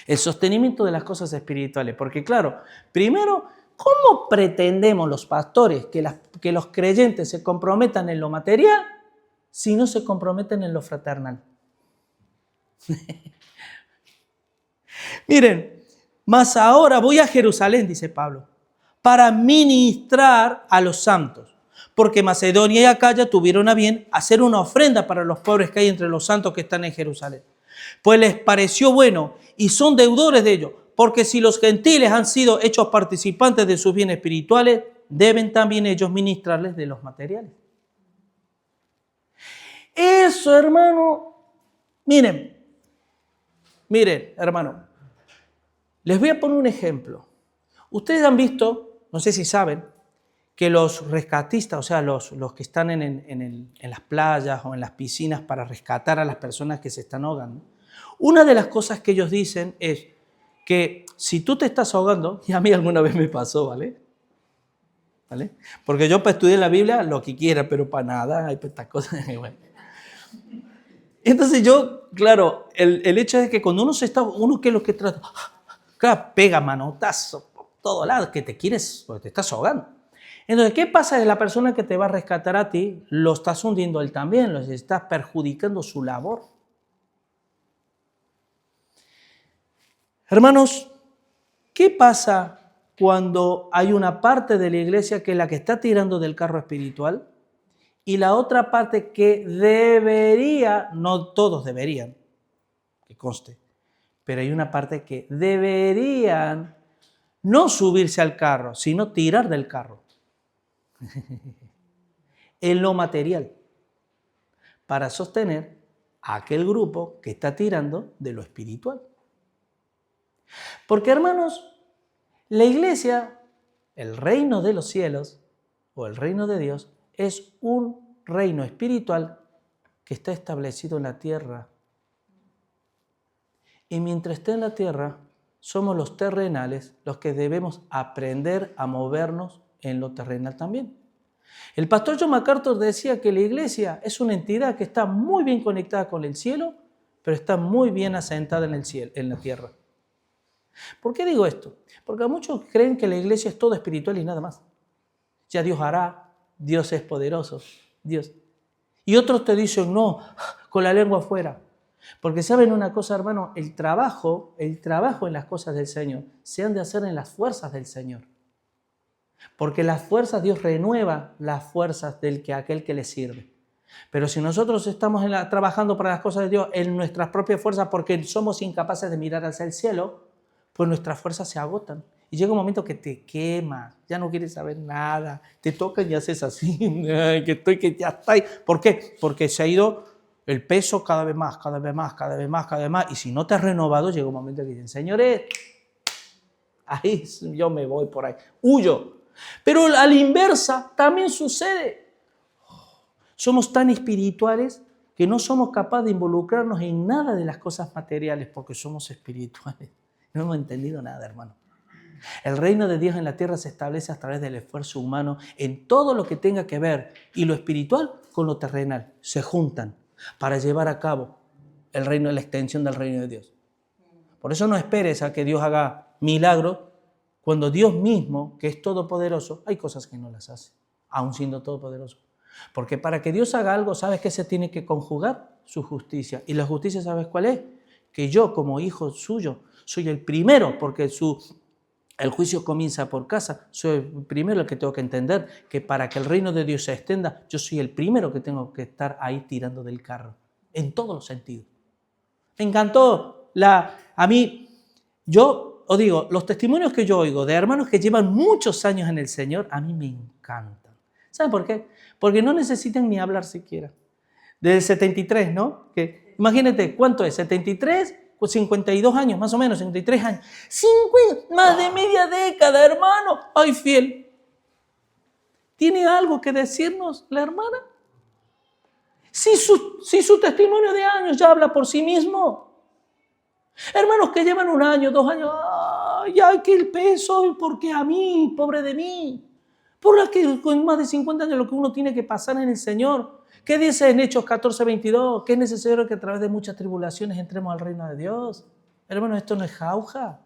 El sostenimiento de las cosas espirituales. Porque claro, primero, ¿cómo pretendemos los pastores que los creyentes se comprometan en lo material si no se comprometen en lo fraternal? Miren, mas ahora voy a Jerusalén, dice Pablo, para ministrar a los santos, porque Macedonia y Acaya tuvieron a bien hacer una ofrenda para los pobres que hay entre los santos que están en Jerusalén. Pues les pareció bueno y son deudores de ello, porque si los gentiles han sido hechos participantes de sus bienes espirituales, deben también ellos ministrarles de los materiales. Eso, hermano, miren, hermano, les voy a poner un ejemplo. Ustedes han visto, no sé si saben, que los rescatistas, o sea, los que están en las playas o en las piscinas para rescatar a las personas que se están ahogando, una de las cosas que ellos dicen es que si tú te estás ahogando, y a mí alguna vez me pasó, ¿vale? Porque yo para estudiar la Biblia lo que quiera, pero para nada, hay estas cosas. Bueno. Entonces yo, claro, el hecho es que cuando uno que es lo que trata, claro, pega manotazo por todos lados, que te quieres, porque te estás ahogando. Entonces, ¿qué pasa de la persona que te va a rescatar a ti? Lo estás hundiendo a él también, lo estás perjudicando su labor. Hermanos, ¿qué pasa cuando hay una parte de la iglesia que es la que está tirando del carro espiritual y la otra parte que debería, no todos deberían, que conste, pero hay una parte que deberían no subirse al carro, sino tirar del carro? En lo material, para sostener a aquel grupo que está tirando de lo espiritual. Porque, hermanos, la iglesia, el reino de los cielos o el reino de Dios, es un reino espiritual que está establecido en la tierra. Y mientras esté en la tierra, somos los terrenales los que debemos aprender a movernos en lo terrenal también. El pastor John MacArthur decía que la iglesia es una entidad que está muy bien conectada con el cielo, pero está muy bien asentada en el cielo, en la tierra. ¿Por qué digo esto? Porque muchos creen que la iglesia es todo espiritual y nada más. Ya Dios hará, Dios es poderoso, Dios. Y otros te dicen, no, con la lengua afuera. Porque saben una cosa, hermano, el trabajo en las cosas del Señor se han de hacer en las fuerzas del Señor. Porque las fuerzas, Dios renueva las fuerzas del aquel que le sirve. Pero si nosotros estamos trabajando para las cosas de Dios en nuestras propias fuerzas porque somos incapaces de mirar hacia el cielo, pues nuestras fuerzas se agotan. Y llega un momento que te quemas, ya no quieres saber nada, te tocan y haces así, que ya está ahí. ¿Por qué? Porque se ha ido el peso cada vez más, cada vez más, cada vez más, cada vez más. Y si no te has renovado, llega un momento que dicen, señores, ahí yo me voy por ahí, huyo. Pero a la inversa también sucede. Somos tan espirituales que no somos capaces de involucrarnos en nada de las cosas materiales porque somos espirituales. No hemos entendido nada, hermano. El reino de Dios en la tierra se establece a través del esfuerzo humano en todo lo que tenga que ver y lo espiritual con lo terrenal. Se juntan para llevar a cabo el reino, la extensión del reino de Dios. Por eso no esperes a que Dios haga milagros cuando Dios mismo, que es todopoderoso, hay cosas que no las hace, aun siendo todopoderoso. Porque para que Dios haga algo, ¿sabes qué se tiene que conjugar? Su justicia. ¿Y la justicia sabes cuál es? que yo como hijo suyo soy el primero, porque el juicio comienza por casa, soy el primero el que tengo que entender que para que el reino de Dios se extienda, yo soy el primero que tengo que estar ahí tirando del carro, en todos los sentidos. Me encantó a mí, yo os digo, los testimonios que yo oigo de hermanos que llevan muchos años en el Señor, a mí me encantan. ¿Saben por qué? Porque no necesitan ni hablar siquiera. Del 73, ¿no? Que, imagínate, ¿cuánto es? 73, 52 años, más o menos, 53 años. 50, más de media década, hermano. ¡Ay, fiel! ¿Tiene algo que decirnos la hermana? Si su testimonio de años ya habla por sí mismo. Hermanos que llevan 1 año, 2 años, ¡ay, que el peso! ¿Por qué a mí? Pobre de mí. Por la que con más de 50 años lo que uno tiene que pasar en el Señor. ¿Qué dice en Hechos 14:22? Que es necesario que a través de muchas tribulaciones entremos al reino de Dios. Hermanos, esto no es jauja.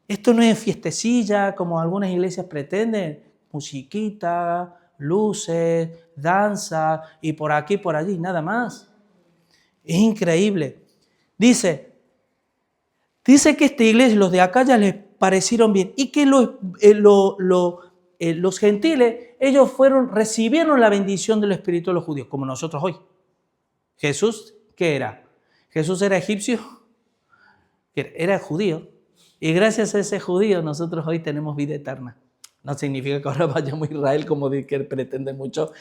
Esto no es fiestecilla como algunas iglesias pretenden. Musiquita, luces, danza y por aquí, por allí, nada más. Es increíble. Dice que esta iglesia, los de acá ya les parecieron bien y que los gentiles, ellos recibieron la bendición del Espíritu de los judíos, como nosotros hoy. Jesús, ¿qué era? Jesús era egipcio, era judío, y gracias a ese judío nosotros hoy tenemos vida eterna. No significa que ahora vayamos a Israel como que pretende mucho,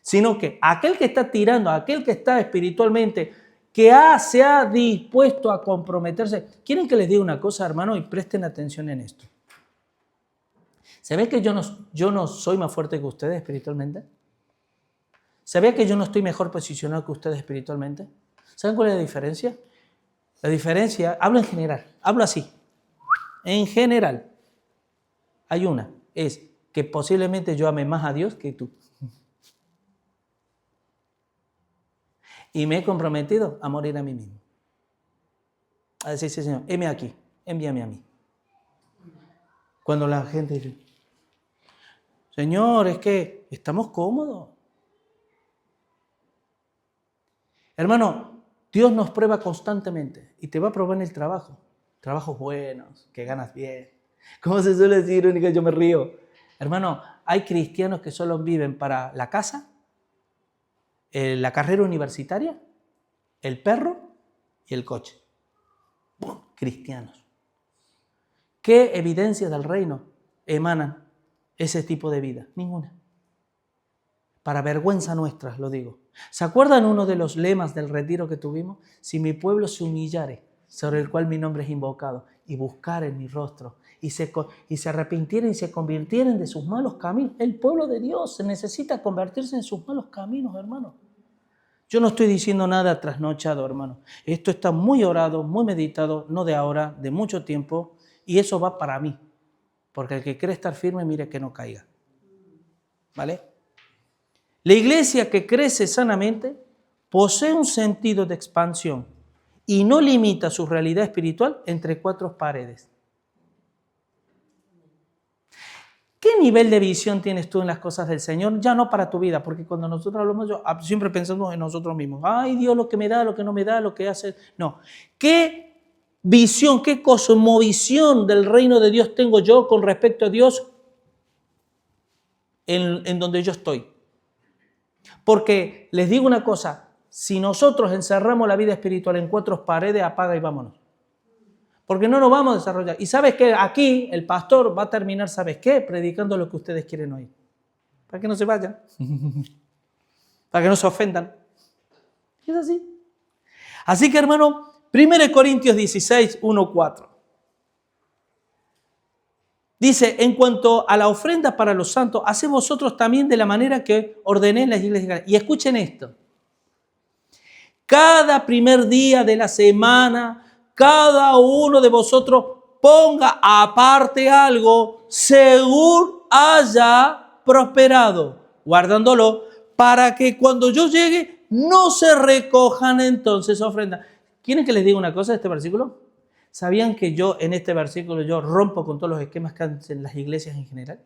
sino que aquel que está tirando, aquel que está espiritualmente, que se ha dispuesto a comprometerse. ¿Quieren que les diga una cosa, hermano? Y presten atención en esto. ¿Sabés que yo no soy más fuerte que ustedes espiritualmente? ¿Sabés que yo no estoy mejor posicionado que ustedes espiritualmente? ¿Saben cuál es la diferencia? La diferencia, hablo en general, hablo así. En general, hay una, es que posiblemente yo ame más a Dios que tú. Y me he comprometido a morir a mí mismo. A decir, sí, Señor, heme aquí, envíame a mí. Cuando la gente dice, Señor, es que estamos cómodos. Hermano, Dios nos prueba constantemente y te va a probar en el trabajo. Trabajos buenos, que ganas bien. ¿Cómo se suele decir? Única, yo me río. Hermano, hay cristianos que solo viven para la casa, la carrera universitaria, el perro y el coche. ¡Pum! Cristianos. ¿Qué evidencias del reino emanan ese tipo de vida? Ninguna. Para vergüenza nuestra, lo digo. ¿Se acuerdan uno de los lemas del retiro que tuvimos? Si mi pueblo se humillare, sobre el cual mi nombre es invocado, y buscaren mi rostro, y se arrepintieran y se convirtieran de sus malos caminos. El pueblo de Dios se necesita convertirse en sus malos caminos, hermano. Yo no estoy diciendo nada trasnochado, hermano. Esto está muy orado, muy meditado, no de ahora, de mucho tiempo, y eso va para mí. Porque el que quiere estar firme, mire que no caiga. ¿Vale? La iglesia que crece sanamente posee un sentido de expansión y no limita su realidad espiritual entre 4 paredes. ¿Qué nivel de visión tienes tú en las cosas del Señor? Ya no para tu vida, porque cuando nosotros hablamos, siempre pensamos en nosotros mismos. Ay, Dios, lo que me da, lo que no me da, lo que hace. No. ¿Qué visión, qué cosmovisión del reino de Dios tengo yo con respecto a Dios en donde yo estoy? Porque les digo una cosa, si nosotros encerramos la vida espiritual en 4 paredes, apaga y vámonos. Porque no nos vamos a desarrollar. Y sabes que aquí el pastor va a terminar, ¿sabes qué? Predicando lo que ustedes quieren oír. Para que no se vayan. Para que no se ofendan. Es así. Así que, hermano, 1 Corintios 16, 1, 4. Dice, en cuanto a la ofrenda para los santos, haced vosotros también de la manera que ordené en las iglesias. Y escuchen esto. Cada primer día de la semana, cada uno de vosotros ponga aparte algo según haya prosperado, guardándolo para que cuando yo llegue no se recojan entonces ofrendas. ¿Quieren que les diga una cosa de este versículo? ¿Sabían que yo en este versículo yo rompo con todos los esquemas que hacen las iglesias en general?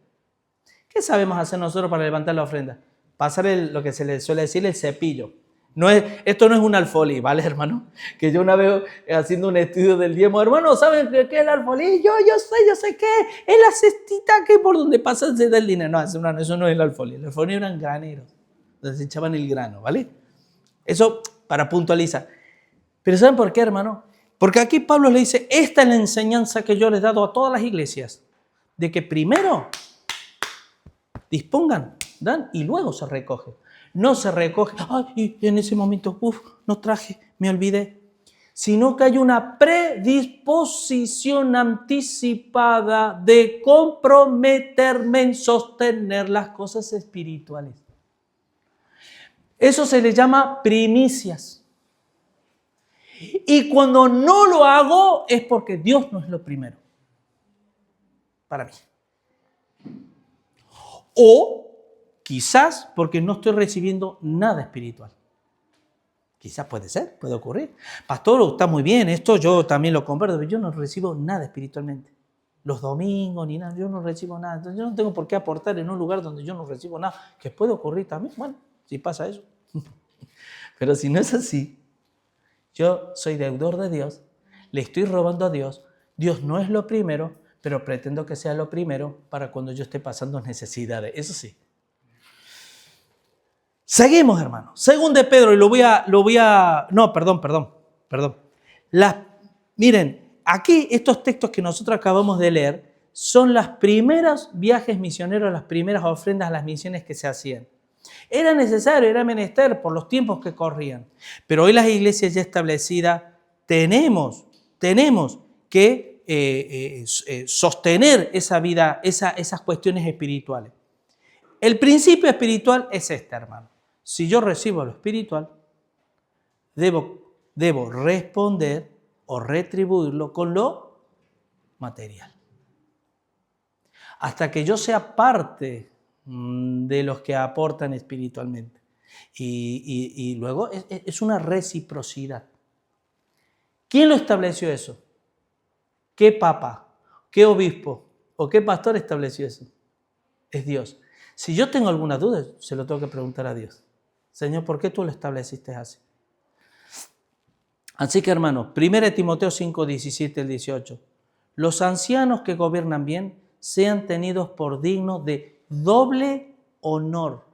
¿Qué sabemos hacer nosotros para levantar la ofrenda? Pasar lo que se le suele decir el cepillo. Esto no es un alfolí, ¿vale, hermano? Que yo una vez haciendo un estudio del diezmo, hermano, ¿saben qué es el alfolí? Yo sé qué. Es la cestita que por donde pasa se da el dinero. No, eso no es el alfolí. El alfolí eran graneros, donde se echaban el grano, ¿vale? Eso para puntualizar. Pero ¿saben por qué, hermano? Porque aquí Pablo le dice, esta es la enseñanza que yo les he dado a todas las iglesias, de que primero dispongan, dan y luego se recoge. No se recoge, ay, y en ese momento, no traje, me olvidé. Sino que hay una predisposición anticipada de comprometerme en sostener las cosas espirituales. Eso se le llama primicias. Y cuando no lo hago es porque Dios no es lo primero para mí. O quizás porque no estoy recibiendo nada espiritual. Quizás puede ser, puede ocurrir. Pastor, está muy bien, esto yo también lo comparto, pero yo no recibo nada espiritualmente. Los domingos ni nada, yo no recibo nada. Entonces yo no tengo por qué aportar en un lugar donde yo no recibo nada. Que puede ocurrir también, bueno, si pasa eso. Pero si no es así, yo soy deudor de Dios, le estoy robando a Dios, Dios no es lo primero, pero pretendo que sea lo primero para cuando yo esté pasando necesidades. Eso sí. Seguimos, hermano. Según de Pedro, y miren, aquí estos textos que nosotros acabamos de leer son los primeros viajes misioneros, las primeras ofrendas a las misiones que se hacían. Era necesario, era menester por los tiempos que corrían. Pero hoy las iglesias ya establecidas tenemos que sostener esa vida, esas cuestiones espirituales. El principio espiritual es este, hermano. Si yo recibo lo espiritual, debo responder o retribuirlo con lo material. Hasta que yo sea parte de los que aportan espiritualmente. Y luego es una reciprocidad. ¿Quién lo estableció eso? ¿Qué papa, qué obispo o qué pastor estableció eso? Es Dios. Si yo tengo alguna duda, se lo tengo que preguntar a Dios. Señor, ¿por qué tú lo estableciste así? Así que, hermanos, 1 Timoteo 5, 17 al 18. Los ancianos que gobiernan bien sean tenidos por dignos de doble honor.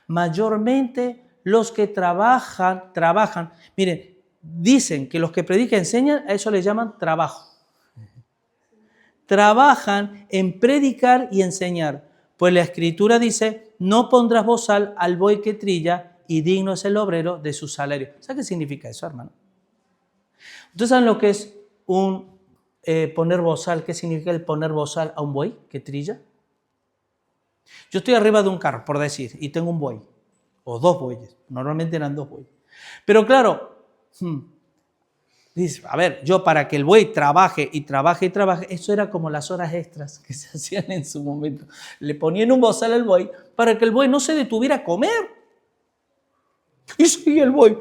Mayormente los que trabajan. Miren, dicen que los que predican enseñan, a eso le llaman trabajo. Trabajan en predicar y enseñar. Pues la Escritura dice, no pondrás bozal al buey que trilla y digno es el obrero de su salario. ¿Sabe qué significa eso, hermano? ¿Ustedes saben lo que es poner bozal? ¿Qué significa el poner bozal a un buey que trilla? Yo estoy arriba de un carro, por decir, y tengo un buey, o dos bueyes. Normalmente eran dos bueyes. Pero claro, dice, a ver, yo para que el buey trabaje, eso era como las horas extras que se hacían en su momento. Le ponían un bozal al buey para que el buey no se detuviera a comer. Y seguía el buey.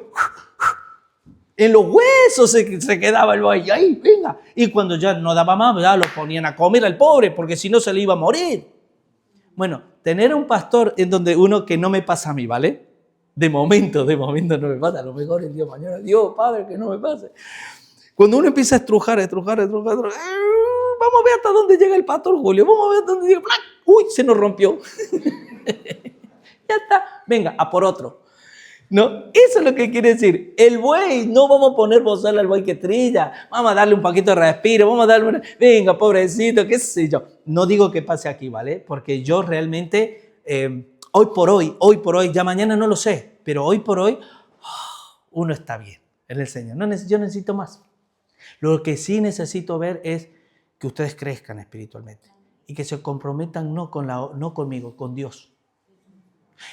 En los huesos se quedaba el buey. Ahí, venga. Y cuando ya no daba más, ya lo ponían a comer al pobre, porque si no se le iba a morir. Bueno, tener un pastor en donde uno que no me pasa a mí, ¿vale? De momento no me pasa. A lo mejor el día de mañana, Dios, Padre, que no me pase. Cuando uno empieza a estrujar, vamos a ver hasta dónde llega el pastor Julio. Vamos a ver hasta dónde llega. Uy, se nos rompió. Ya está. Venga, a por otro. ¿No? Eso es lo que quiere decir. El buey, no vamos a poner bozal al buey que trilla. Vamos a darle un poquito de respiro. Vamos a darle una... Venga, pobrecito, qué sé yo. No digo que pase aquí, ¿vale? Porque yo realmente, hoy por hoy, ya mañana no lo sé, pero hoy por hoy, uno está bien en el Señor. Yo necesito más. Lo que sí necesito ver es que ustedes crezcan espiritualmente y que se comprometan no conmigo, con Dios.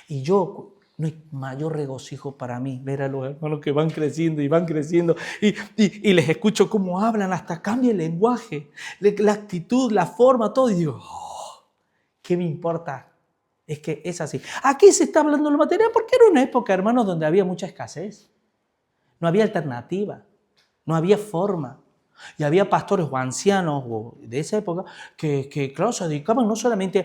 Y yo... No hay mayor regocijo para mí ver a los hermanos que van creciendo y les escucho cómo hablan, hasta cambia el lenguaje, la actitud, la forma, todo. Y digo, ¿qué me importa? Es que es así. Aquí se está hablando de lo material porque era una época, hermanos, donde había mucha escasez. No había alternativa, no había forma. Y había pastores o ancianos de esa época que claro, se dedicaban no solamente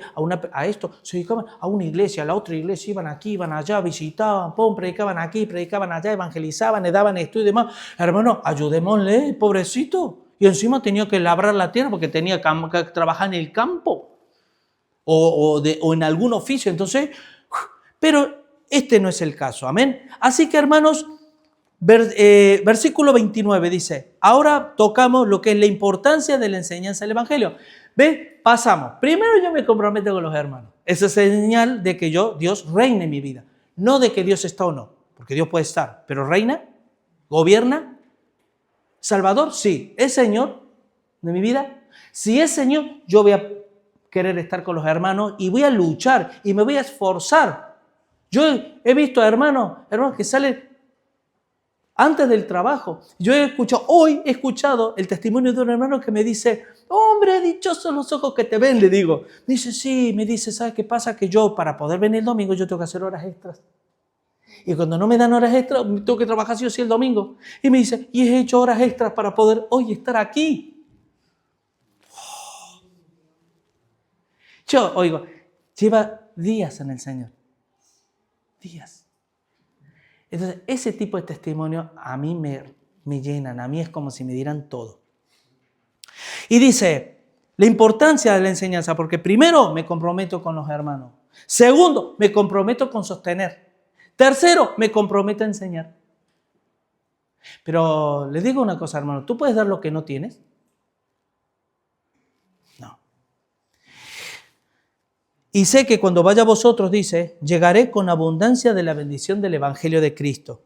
a esto, se dedicaban a una iglesia, a la otra iglesia, iban aquí, iban allá, visitaban, predicaban aquí, predicaban allá, evangelizaban, le daban estudio y demás. Hermano, ayudémosle, pobrecito. Y encima tenía que labrar la tierra porque tenía que trabajar en el campo o en algún oficio. Entonces, pero este no es el caso, amén. Así que, hermanos, versículo 29 dice, ahora tocamos lo que es la importancia de la enseñanza del Evangelio. ¿Ve? Pasamos. Primero yo me comprometo con los hermanos. Esa es señal de que Dios reina en mi vida. No de que Dios está o no, porque Dios puede estar, pero reina, gobierna, Salvador, sí. ¿Es Señor de mi vida? Si es Señor, yo voy a querer estar con los hermanos y voy a luchar y me voy a esforzar. Yo he visto a hermanos que salen antes del trabajo. Hoy he escuchado el testimonio de un hermano que me dice, hombre, dichosos los ojos que te ven, le digo. Me dice, sí, me dice, ¿sabes qué pasa? Que yo para poder venir el domingo yo tengo que hacer horas extras. Y cuando no me dan horas extras, tengo que trabajar sí o sí el domingo. Y me dice, y he hecho horas extras para poder hoy estar aquí. Yo oigo, lleva días en el Señor. Días. Entonces, ese tipo de testimonio a mí me llenan, a mí es como si me dieran todo. Y dice, la importancia de la enseñanza, porque primero me comprometo con los hermanos. Segundo, me comprometo con sostener. Tercero, me comprometo a enseñar. Pero les digo una cosa, hermano, ¿tú puedes dar lo que no tienes? No. Y sé que cuando vaya a vosotros, dice, llegaré con abundancia de la bendición del Evangelio de Cristo.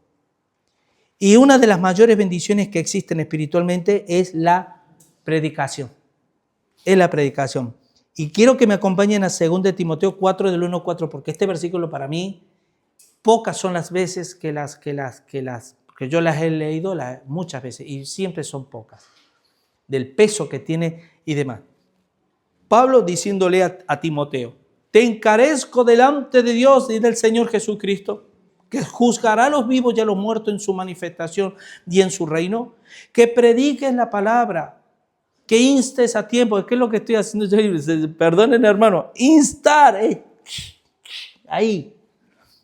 Y una de las mayores bendiciones que existen espiritualmente es la predicación. Es la predicación. Y quiero que me acompañen a 2 Timoteo 4, del 1 al 4, porque este versículo para mí, pocas son las veces que yo las he leído, muchas veces, y siempre son pocas, del peso que tiene y demás. Pablo diciéndole a Timoteo, te encarezco delante de Dios y del Señor Jesucristo, que juzgará a los vivos y a los muertos en su manifestación y en su reino, que prediques la palabra, que instes a tiempo. ¿Qué es lo que estoy haciendo yo? Perdonen, hermano, instar, ahí.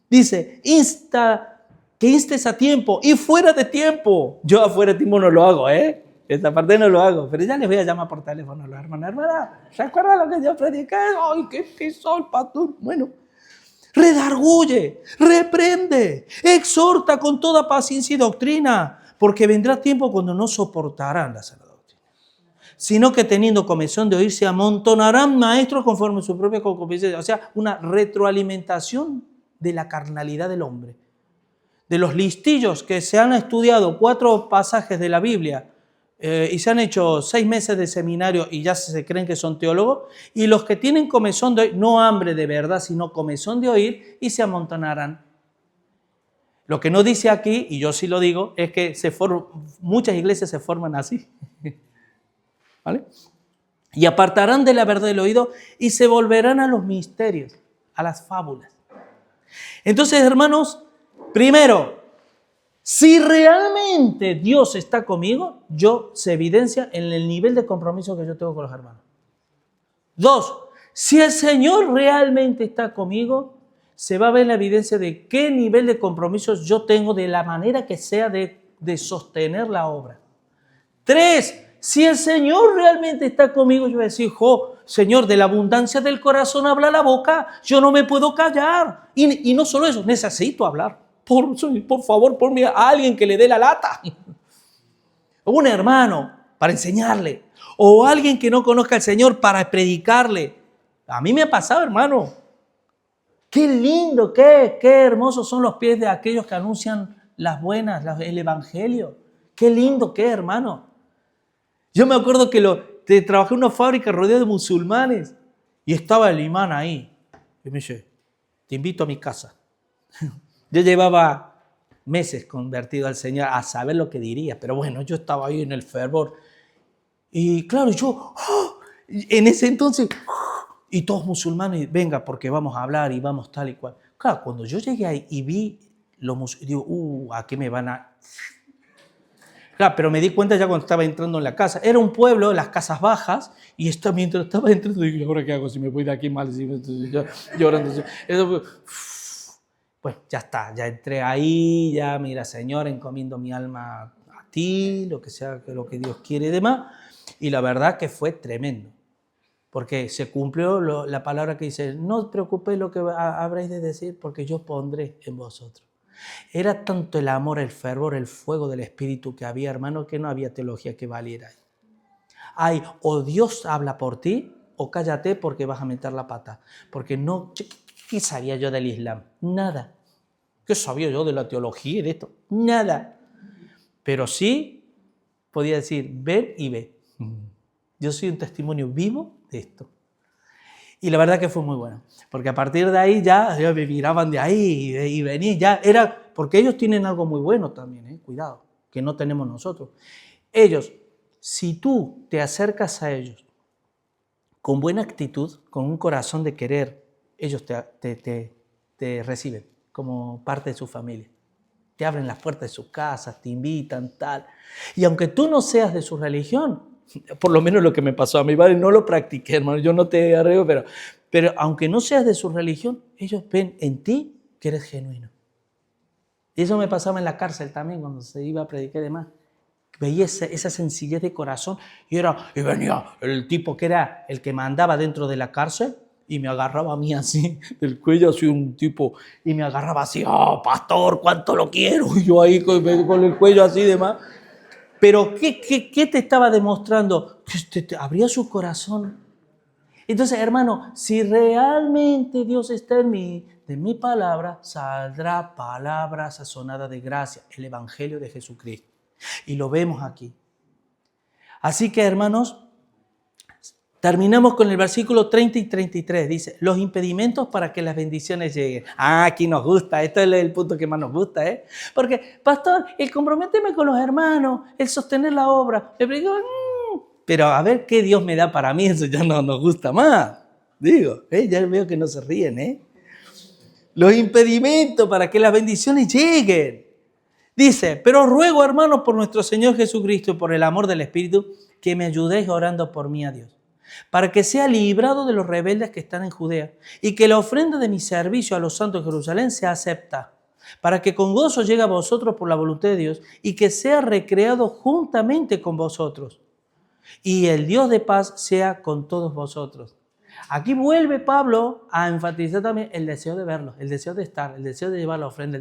Dice, que instes a tiempo y fuera de tiempo. Yo afuera de tiempo no lo hago, Esta parte no lo hago, pero ya les voy a llamar por teléfono a los hermanos. Hermana, ¿se acuerdan lo que yo prediqué? ¡Ay, qué pisó el pastor! Bueno, redarguye, reprende, exhorta con toda paciencia y doctrina, porque vendrá tiempo cuando no soportarán la sana doctrina, sino que teniendo comezón de oír se amontonarán maestros conforme a su propia concupiscencia. O sea, una retroalimentación de la carnalidad del hombre. De los listillos que se han estudiado 4 pasajes de la Biblia y se han hecho 6 meses de seminario y ya se creen que son teólogos, y los que tienen comezón de oír, no hambre de verdad, sino comezón de oír, y se amontonarán. Lo que no dice aquí, y yo sí lo digo, es que muchas iglesias se forman así. ¿Vale? Y apartarán de la verdad del oído y se volverán a los misterios, a las fábulas. Entonces, hermanos, primero, si realmente Dios está conmigo, se evidencia en el nivel de compromiso que yo tengo con los hermanos. 2, si el Señor realmente está conmigo, se va a ver la evidencia de qué nivel de compromiso yo tengo de la manera que sea de sostener la obra. 3, si el Señor realmente está conmigo, yo voy a decir, Señor, de la abundancia del corazón habla la boca, yo no me puedo callar. Y no solo eso, necesito hablar. Por favor, ponme a alguien que le dé la lata. Un hermano para enseñarle. O alguien que no conozca al Señor para predicarle. A mí me ha pasado, hermano. Qué lindo, qué hermosos son los pies de aquellos que anuncian las buenas, el Evangelio. Qué lindo, qué hermano. Yo me acuerdo que trabajé en una fábrica rodeada de musulmanes y estaba el imán ahí. Y me dice, te invito a mi casa. Yo llevaba meses convertido al Señor a saber lo que diría, pero bueno, yo estaba ahí en el fervor. Y claro, yo, en ese entonces, y todos musulmanes, venga, porque vamos a hablar y vamos tal y cual. Claro, cuando yo llegué ahí y vi los musulmanes, digo, aquí me van a... Claro, pero me di cuenta ya cuando estaba entrando en la casa. Era un pueblo, las casas bajas, y mientras estaba entrando, dije, ¿ahora qué hago? Si me voy de aquí mal, si me estoy llorando. Pues ya está, ya entré ahí, ya mira, Señor, encomiendo mi alma a ti, lo que sea, lo que Dios quiere y demás. Y la verdad que fue tremendo, porque se cumplió la palabra que dice, no os preocupéis lo que habréis de decir, porque yo pondré en vosotros. Era tanto el amor, el fervor, el fuego del Espíritu que había, hermano, que no había teología que valiera ahí. Ay, o Dios habla por ti, o cállate porque vas a meter la pata. Porque no, ¿qué sabía yo del Islam? Nada. ¿Qué sabía yo de la teología y de esto? Nada. Pero sí podía decir, ven y ve. Yo soy un testimonio vivo de esto. Y la verdad que fue muy bueno, porque a partir de ahí ya me miraban de ahí y venía, ya era, porque ellos tienen algo muy bueno también, cuidado, que no tenemos nosotros. Ellos, si tú te acercas a ellos con buena actitud, con un corazón de querer, ellos te reciben como parte de su familia. Te abren las puertas de sus casas, te invitan, tal. Y aunque tú no seas de su religión, por lo menos lo que me pasó a mi padre, no lo practiqué, hermano, yo no te arreo, pero aunque no seas de su religión, ellos ven en ti que eres genuino. Y eso me pasaba en la cárcel también, cuando se iba a predicar y demás. Veía esa sencillez de corazón y venía el tipo que era el que mandaba dentro de la cárcel y me agarraba a mí así, del cuello, así un tipo, y me agarraba así, pastor, cuánto lo quiero, y yo ahí con el cuello así y demás. Pero ¿qué te estaba demostrando? Que te abría su corazón. Entonces, hermano, si realmente Dios está en mí, de mi palabra saldrá palabra sazonada de gracia, el Evangelio de Jesucristo. Y lo vemos aquí. Así que, hermanos, terminamos con el versículo 30 y 33. Dice, los impedimentos para que las bendiciones lleguen. Aquí nos gusta, este es el punto que más nos gusta, Porque, pastor, el comprometerme con los hermanos, el sostener la obra, pero a ver qué Dios me da para mí, eso ya no nos gusta más. Digo, ya veo que no se ríen, Los impedimentos para que las bendiciones lleguen. Dice, pero ruego, hermanos, por nuestro Señor Jesucristo y por el amor del Espíritu, que me ayudéis orando por mí a Dios, para que sea librado de los rebeldes que están en Judea, y que la ofrenda de mi servicio a los santos de Jerusalén sea acepta, para que con gozo llegue a vosotros por la voluntad de Dios, y que sea recreado juntamente con vosotros. Y el Dios de paz sea con todos vosotros. Aquí vuelve Pablo a enfatizar también el deseo de verlos, el deseo de estar, el deseo de llevar la ofrenda,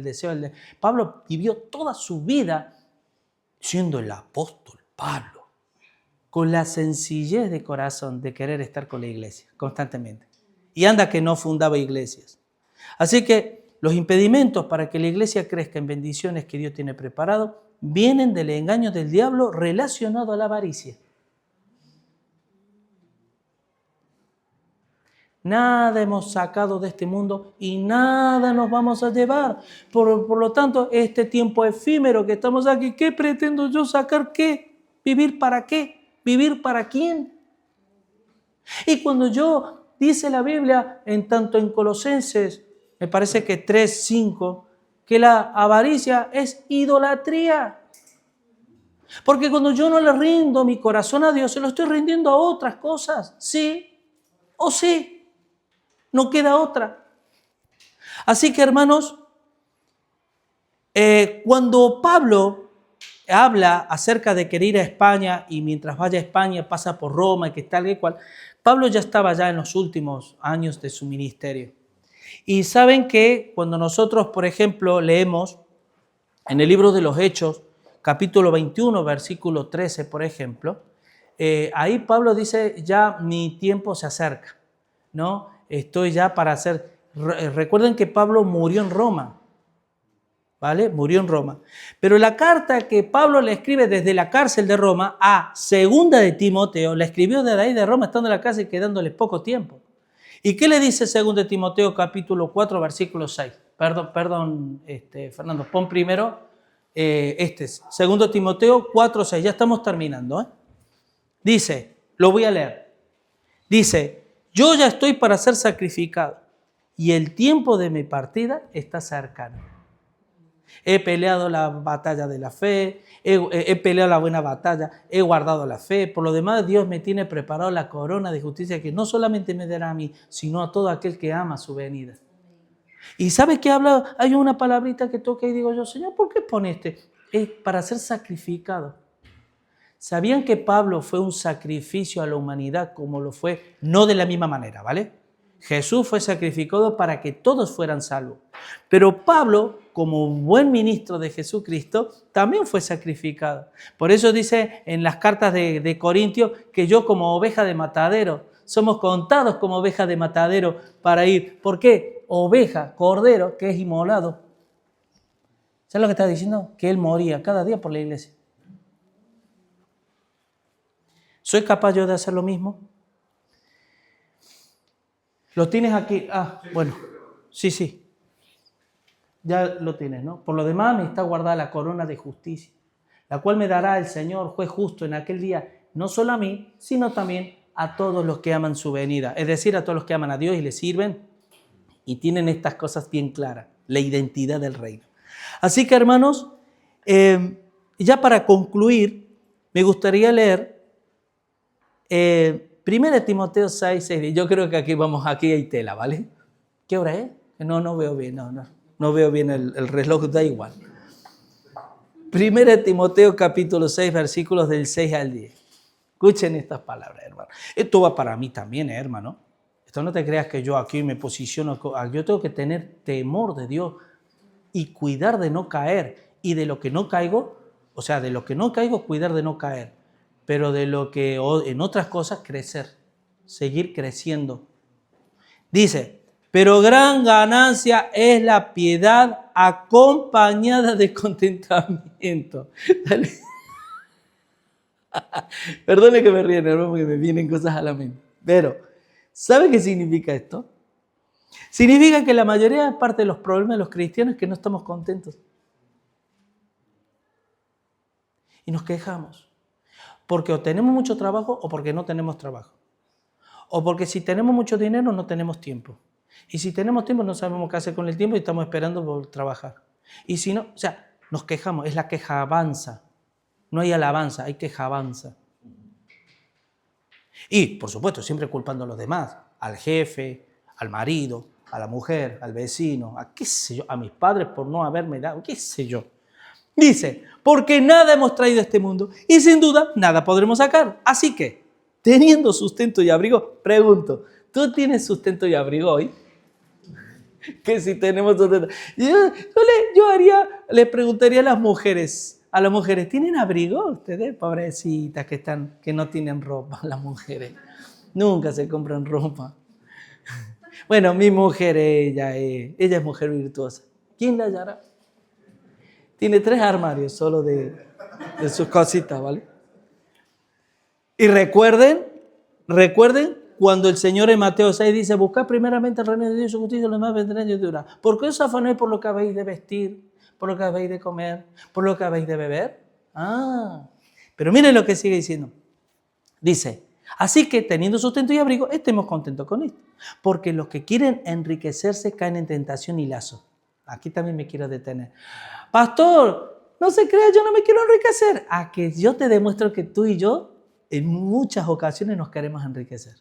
Pablo vivió toda su vida siendo el apóstol Pablo, con la sencillez de corazón de querer estar con la iglesia constantemente. Y anda que no fundaba iglesias. Así que los impedimentos para que la iglesia crezca en bendiciones que Dios tiene preparado vienen del engaño del diablo relacionado a la avaricia. Nada hemos sacado de este mundo y nada nos vamos a llevar. Por lo tanto, este tiempo efímero que estamos aquí, ¿qué pretendo yo sacar? ¿Qué? ¿Vivir para qué? ¿Vivir para quién? Y cuando dice la Biblia, tanto en Colosenses, me parece que 3:5, que la avaricia es idolatría. Porque cuando yo no le rindo mi corazón a Dios, se lo estoy rindiendo a otras cosas. Sí o sí. No queda otra. Así que, hermanos, cuando Pablo habla acerca de querer ir a España y mientras vaya a España pasa por Roma y que tal y cual, Pablo ya estaba en los últimos años de su ministerio. Y saben que cuando nosotros, por ejemplo, leemos en el libro de los Hechos, capítulo 21, versículo 13, por ejemplo, ahí Pablo dice, ya mi tiempo se acerca, ¿no? Estoy ya para hacer... Recuerden que Pablo murió en Roma, ¿vale? Murió en Roma. Pero la carta que Pablo le escribe desde la cárcel de Roma a segunda de Timoteo, la escribió desde ahí de Roma, estando en la cárcel y quedándole poco tiempo. ¿Y qué le dice segunda de Timoteo, capítulo 4, versículo 6? Perdón, Fernando, pon primero segundo Timoteo 4, 6. Ya estamos terminando, Dice, lo voy a leer. Dice, yo ya estoy para ser sacrificado y el tiempo de mi partida está cercano. He peleado la batalla de la fe, he peleado la buena batalla, he guardado la fe. Por lo demás, Dios me tiene preparado la corona de justicia que no solamente me dará a mí, sino a todo aquel que ama su venida. Y ¿sabe qué habla? Hay una palabrita que toca y digo yo, Señor, ¿por qué pone este? Es para ser sacrificado. ¿Sabían que Pablo fue un sacrificio a la humanidad como lo fue? No de la misma manera, ¿vale? Jesús fue sacrificado para que todos fueran salvos. Pero Pablo, como buen ministro de Jesucristo, también fue sacrificado. Por eso dice en las cartas de Corintios que yo como oveja de matadero, somos contados como oveja de matadero para ir. ¿Por qué? Oveja, cordero, que es inmolado. ¿Sabes lo que está diciendo? Que él moría cada día por la iglesia. ¿Soy capaz yo de hacer lo mismo? ¿Lo tienes aquí? Ah, bueno. Sí. Ya lo tienes, ¿no? Por lo demás me está guardada la corona de justicia, la cual me dará el Señor, juez justo, en aquel día, no solo a mí, sino también a todos los que aman su venida. Es decir, a todos los que aman a Dios y le sirven y tienen estas cosas bien claras, la identidad del reino. Así que, hermanos, ya para concluir, me gustaría leer 1 Timoteo 6. Yo creo que aquí hay tela, ¿vale? ¿Qué hora es? No veo bien, no veo bien el reloj, da igual. 1 Timoteo capítulo 6, versículos del 6 al 10. Escuchen estas palabras, hermano. Esto va para mí también, hermano. Esto no te creas que yo aquí me posiciono. Yo tengo que tener temor de Dios y cuidar de no caer. Y de lo que no caigo, cuidar de no caer. Pero de lo que en otras cosas crecer, seguir creciendo. Dice, pero gran ganancia es la piedad acompañada de contentamiento. Dale. Perdone que me ríen, hermano, porque me vienen cosas a la mente. Pero, ¿sabe qué significa esto? Significa que la mayoría de parte de los problemas de los cristianos es que no estamos contentos. Y nos quejamos. Porque o tenemos mucho trabajo o porque no tenemos trabajo. O porque si tenemos mucho dinero no tenemos tiempo. Y si tenemos tiempo no sabemos qué hacer con el tiempo y estamos esperando por trabajar. Y si no, nos quejamos, es la quejabanza. No hay alabanza, hay quejabanza. Y, por supuesto, siempre culpando a los demás, al jefe, al marido, a la mujer, al vecino, a mis padres por no haberme dado, qué sé yo. Dice, porque nada hemos traído a este mundo y sin duda nada podremos sacar. Así que, teniendo sustento y abrigo, pregunto, ¿tú tienes sustento y abrigo hoy? Que si tenemos sustento. Le preguntaría a las mujeres, ¿tienen abrigo ustedes? Pobrecitas que no tienen ropa, las mujeres. Nunca se compran ropa. Bueno, mi mujer, ella es mujer virtuosa. ¿Quién la hallará? Tiene 3 armarios solo de sus cositas, ¿vale? Y recuerden cuando el Señor en Mateo 6 dice, buscad primeramente el reino de Dios y su justicia, lo demás vendrá y os dirá. ¿Por qué os afanáis por lo que habéis de vestir, por lo que habéis de comer, por lo que habéis de beber? Pero miren lo que sigue diciendo. Dice, así que teniendo sustento y abrigo, estemos contentos con esto. Porque los que quieren enriquecerse caen en tentación y lazo. Aquí también me quiero detener. Pastor, no se crea, yo no me quiero enriquecer. A que yo te demuestro que tú y yo en muchas ocasiones nos queremos enriquecer.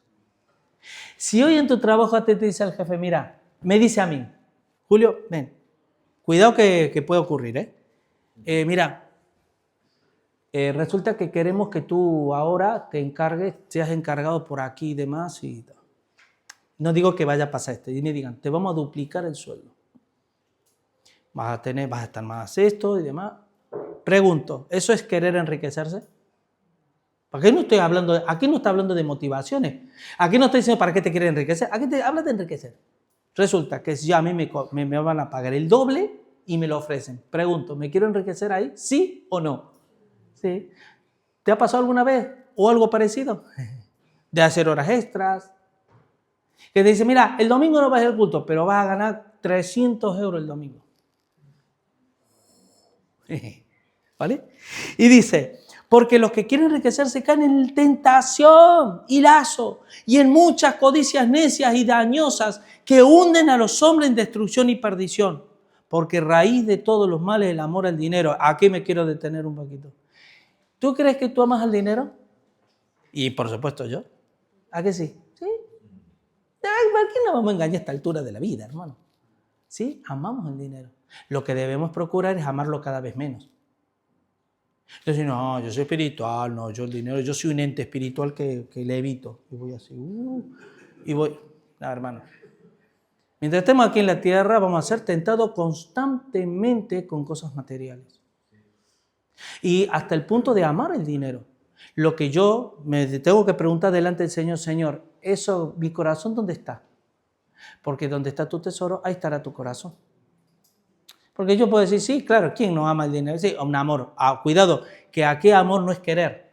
Si hoy en tu trabajo te dice el jefe, mira, me dice a mí, Julio, ven, cuidado que puede ocurrir, resulta que queremos que tú ahora te encargues, seas encargado por aquí y demás. Y no digo que vaya a pasar esto, y me digan, te vamos a duplicar el sueldo. Vas a estar más esto y demás. Pregunto, ¿eso es querer enriquecerse? Aquí no está hablando de motivaciones. Aquí no estoy diciendo para qué te quieres enriquecer. Aquí te habla de enriquecer. Resulta que ya a mí me van a pagar el doble y me lo ofrecen. Pregunto, ¿me quiero enriquecer ahí? ¿Sí o no? Sí. ¿Te ha pasado alguna vez o algo parecido? De hacer horas extras. Que te dice, mira, el domingo no vas al culto, pero vas a ganar 300 euros el domingo. ¿Vale? Y dice, porque los que quieren enriquecerse caen en tentación y lazo y en muchas codicias necias y dañosas que hunden a los hombres en destrucción y perdición. porque raíz de todos los males es el amor al dinero. Aquí me quiero detener un poquito. ¿Tú crees que tú amas al dinero? Y por supuesto yo. ¿A qué sí? ¿Sí? ¿Por qué no vamos a engañar a esta altura de la vida, hermano? Sí, amamos el dinero. Lo que debemos procurar es amarlo cada vez menos. Entonces, no, yo soy espiritual, no, yo el dinero, yo soy un ente espiritual que le evito. Y voy así, y voy. No, hermano. Mientras estemos aquí en la tierra, vamos a ser tentados constantemente con cosas materiales. Y hasta el punto de amar el dinero. Lo que yo me tengo que preguntar delante del Señor, Señor, eso, mi corazón, ¿dónde está? Porque donde está tu tesoro, ahí estará tu corazón. Porque yo puedo decir, sí, claro, ¿quién no ama el dinero? Sí, un amor. Cuidado, que aquí amor no es querer.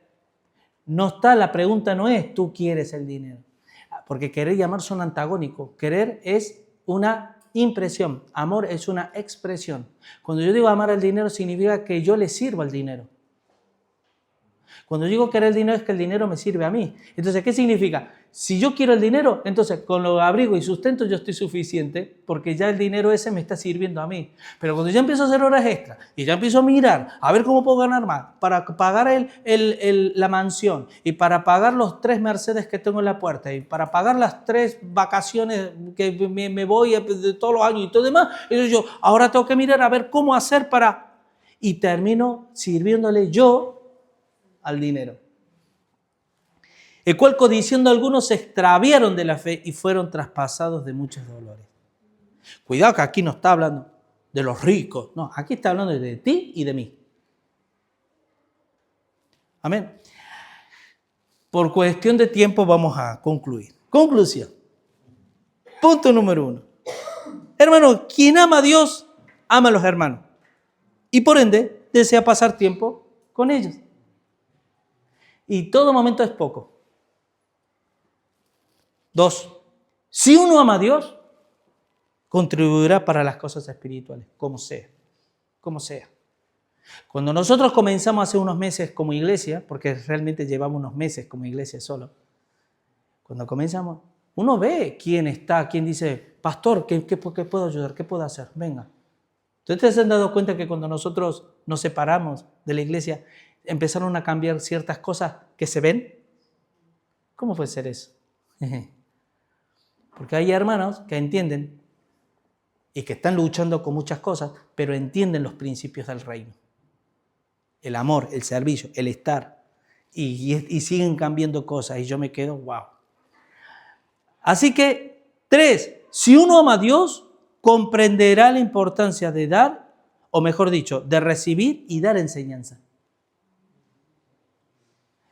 No está, la pregunta no es, tú quieres el dinero. Porque querer y amar son antagónicos. Querer es una impresión. Amor es una expresión. Cuando yo digo amar el dinero, significa que yo le sirvo al dinero. Cuando digo querer el dinero, es que el dinero me sirve a mí. Entonces, ¿qué significa? Si yo quiero el dinero, entonces con lo abrigo y sustento yo estoy suficiente, porque ya el dinero ese me está sirviendo a mí. Pero cuando ya empiezo a hacer horas extras y ya empiezo a mirar, a ver cómo puedo ganar más, para pagar la mansión y para pagar los 3 Mercedes que tengo en la puerta y para pagar las 3 vacaciones que me voy de todos los años y todo demás, entonces yo ahora tengo que mirar a ver cómo hacer para... Y termino sirviéndole yo al dinero, el cual codiciando algunos se extraviaron de la fe y fueron traspasados de muchos dolores. Cuidado que aquí no está hablando de los ricos, no, aquí está hablando de ti y de mí. Amén. Por cuestión de tiempo vamos a concluir. Conclusión. Punto número 1. Hermano, quien ama a Dios, ama a los hermanos. Y por ende, desea pasar tiempo con ellos. Y todo momento es poco. 2. Si uno ama a Dios, contribuirá para las cosas espirituales, como sea. Como sea. Cuando nosotros comenzamos hace unos meses como iglesia, porque realmente llevamos unos meses como iglesia solo, cuando comenzamos, uno ve quién está, quién dice, pastor, ¿qué puedo ayudar? ¿Qué puedo hacer? Venga. ¿Ustedes se han dado cuenta que cuando nosotros nos separamos de la iglesia, empezaron a cambiar ciertas cosas que se ven? ¿Cómo puede ser eso? Porque hay hermanos que entienden y que están luchando con muchas cosas, pero entienden los principios del reino. El amor, el servicio, el estar. Y siguen cambiando cosas y yo me quedo, wow. Así que, 3, si uno ama a Dios, comprenderá la importancia de dar, o mejor dicho, de recibir y dar enseñanza.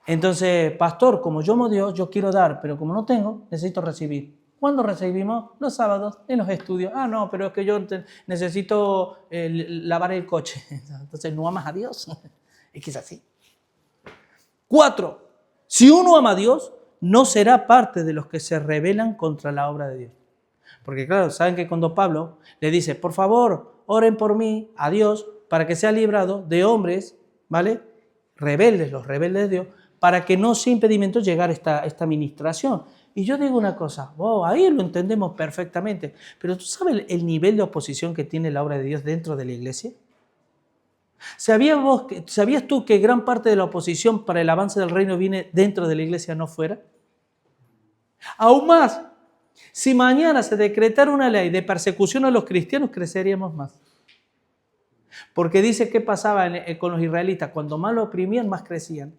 Entonces, pastor, como yo amo a Dios, yo quiero dar, pero como no tengo, necesito recibir. ¿Cuándo recibimos? Los sábados, en los estudios. Ah, no, pero es que yo necesito lavar el coche. Entonces, ¿no amas a Dios? Es que es así. 4, si uno ama a Dios, no será parte de los que se rebelan contra la obra de Dios. Porque claro, saben que cuando Pablo le dice, por favor, oren por mí, a Dios, para que sea librado de hombres, ¿vale? Rebeldes, los rebeldes de Dios, para que no sea impedimento llegar a esta ministración. Y yo digo una cosa, wow, ahí lo entendemos perfectamente, pero ¿tú sabes el nivel de oposición que tiene la obra de Dios dentro de la iglesia? ¿Sabías tú que gran parte de la oposición para el avance del reino viene dentro de la iglesia, no fuera? Aún más, si mañana se decretara una ley de persecución a los cristianos, creceríamos más. Porque dice qué pasaba con los israelitas, cuando más lo oprimían, más crecían.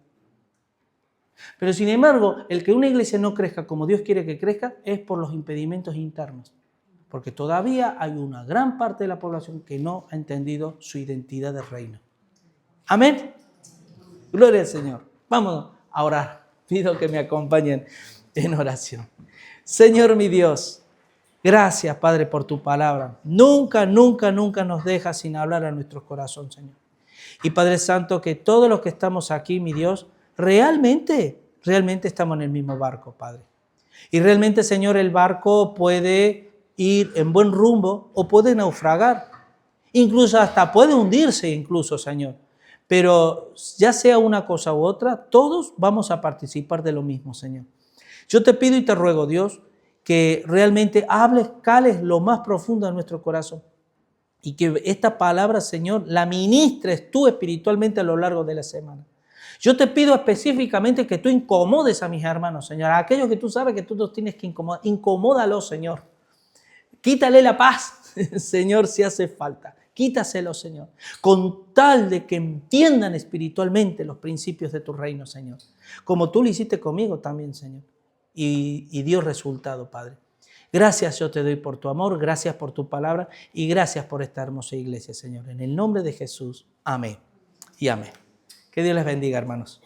Pero sin embargo, el que una iglesia no crezca como Dios quiere que crezca es por los impedimentos internos. Porque todavía hay una gran parte de la población que no ha entendido su identidad de reino. Amén. Gloria al Señor. Vamos a orar. Pido que me acompañen en oración. Señor mi Dios, gracias Padre por tu palabra. Nunca, nunca, nunca nos dejas sin hablar a nuestro corazón, Señor. Y Padre Santo, que todos los que estamos aquí, mi Dios, realmente estamos en el mismo barco, Padre. Y realmente, Señor, el barco puede ir en buen rumbo o puede naufragar. Incluso hasta puede hundirse, incluso, Señor. Pero ya sea una cosa u otra, todos vamos a participar de lo mismo, Señor. Yo te pido y te ruego, Dios, que realmente cales lo más profundo de nuestro corazón Y que esta palabra, Señor, la ministres tú espiritualmente a lo largo de la semana. Yo te pido específicamente que tú incomodes a mis hermanos, Señor. A aquellos que tú sabes que tú los tienes que incomodar. Incomódalos, Señor. Quítale la paz, Señor, si hace falta. Quítaselo, Señor. Con tal de que entiendan espiritualmente los principios de tu reino, Señor. Como tú lo hiciste conmigo también, Señor. Y dio resultado, Padre. Gracias yo te doy por tu amor, gracias por tu palabra y gracias por esta hermosa iglesia, Señor. En el nombre de Jesús, amén y amén. Que Dios les bendiga, hermanos.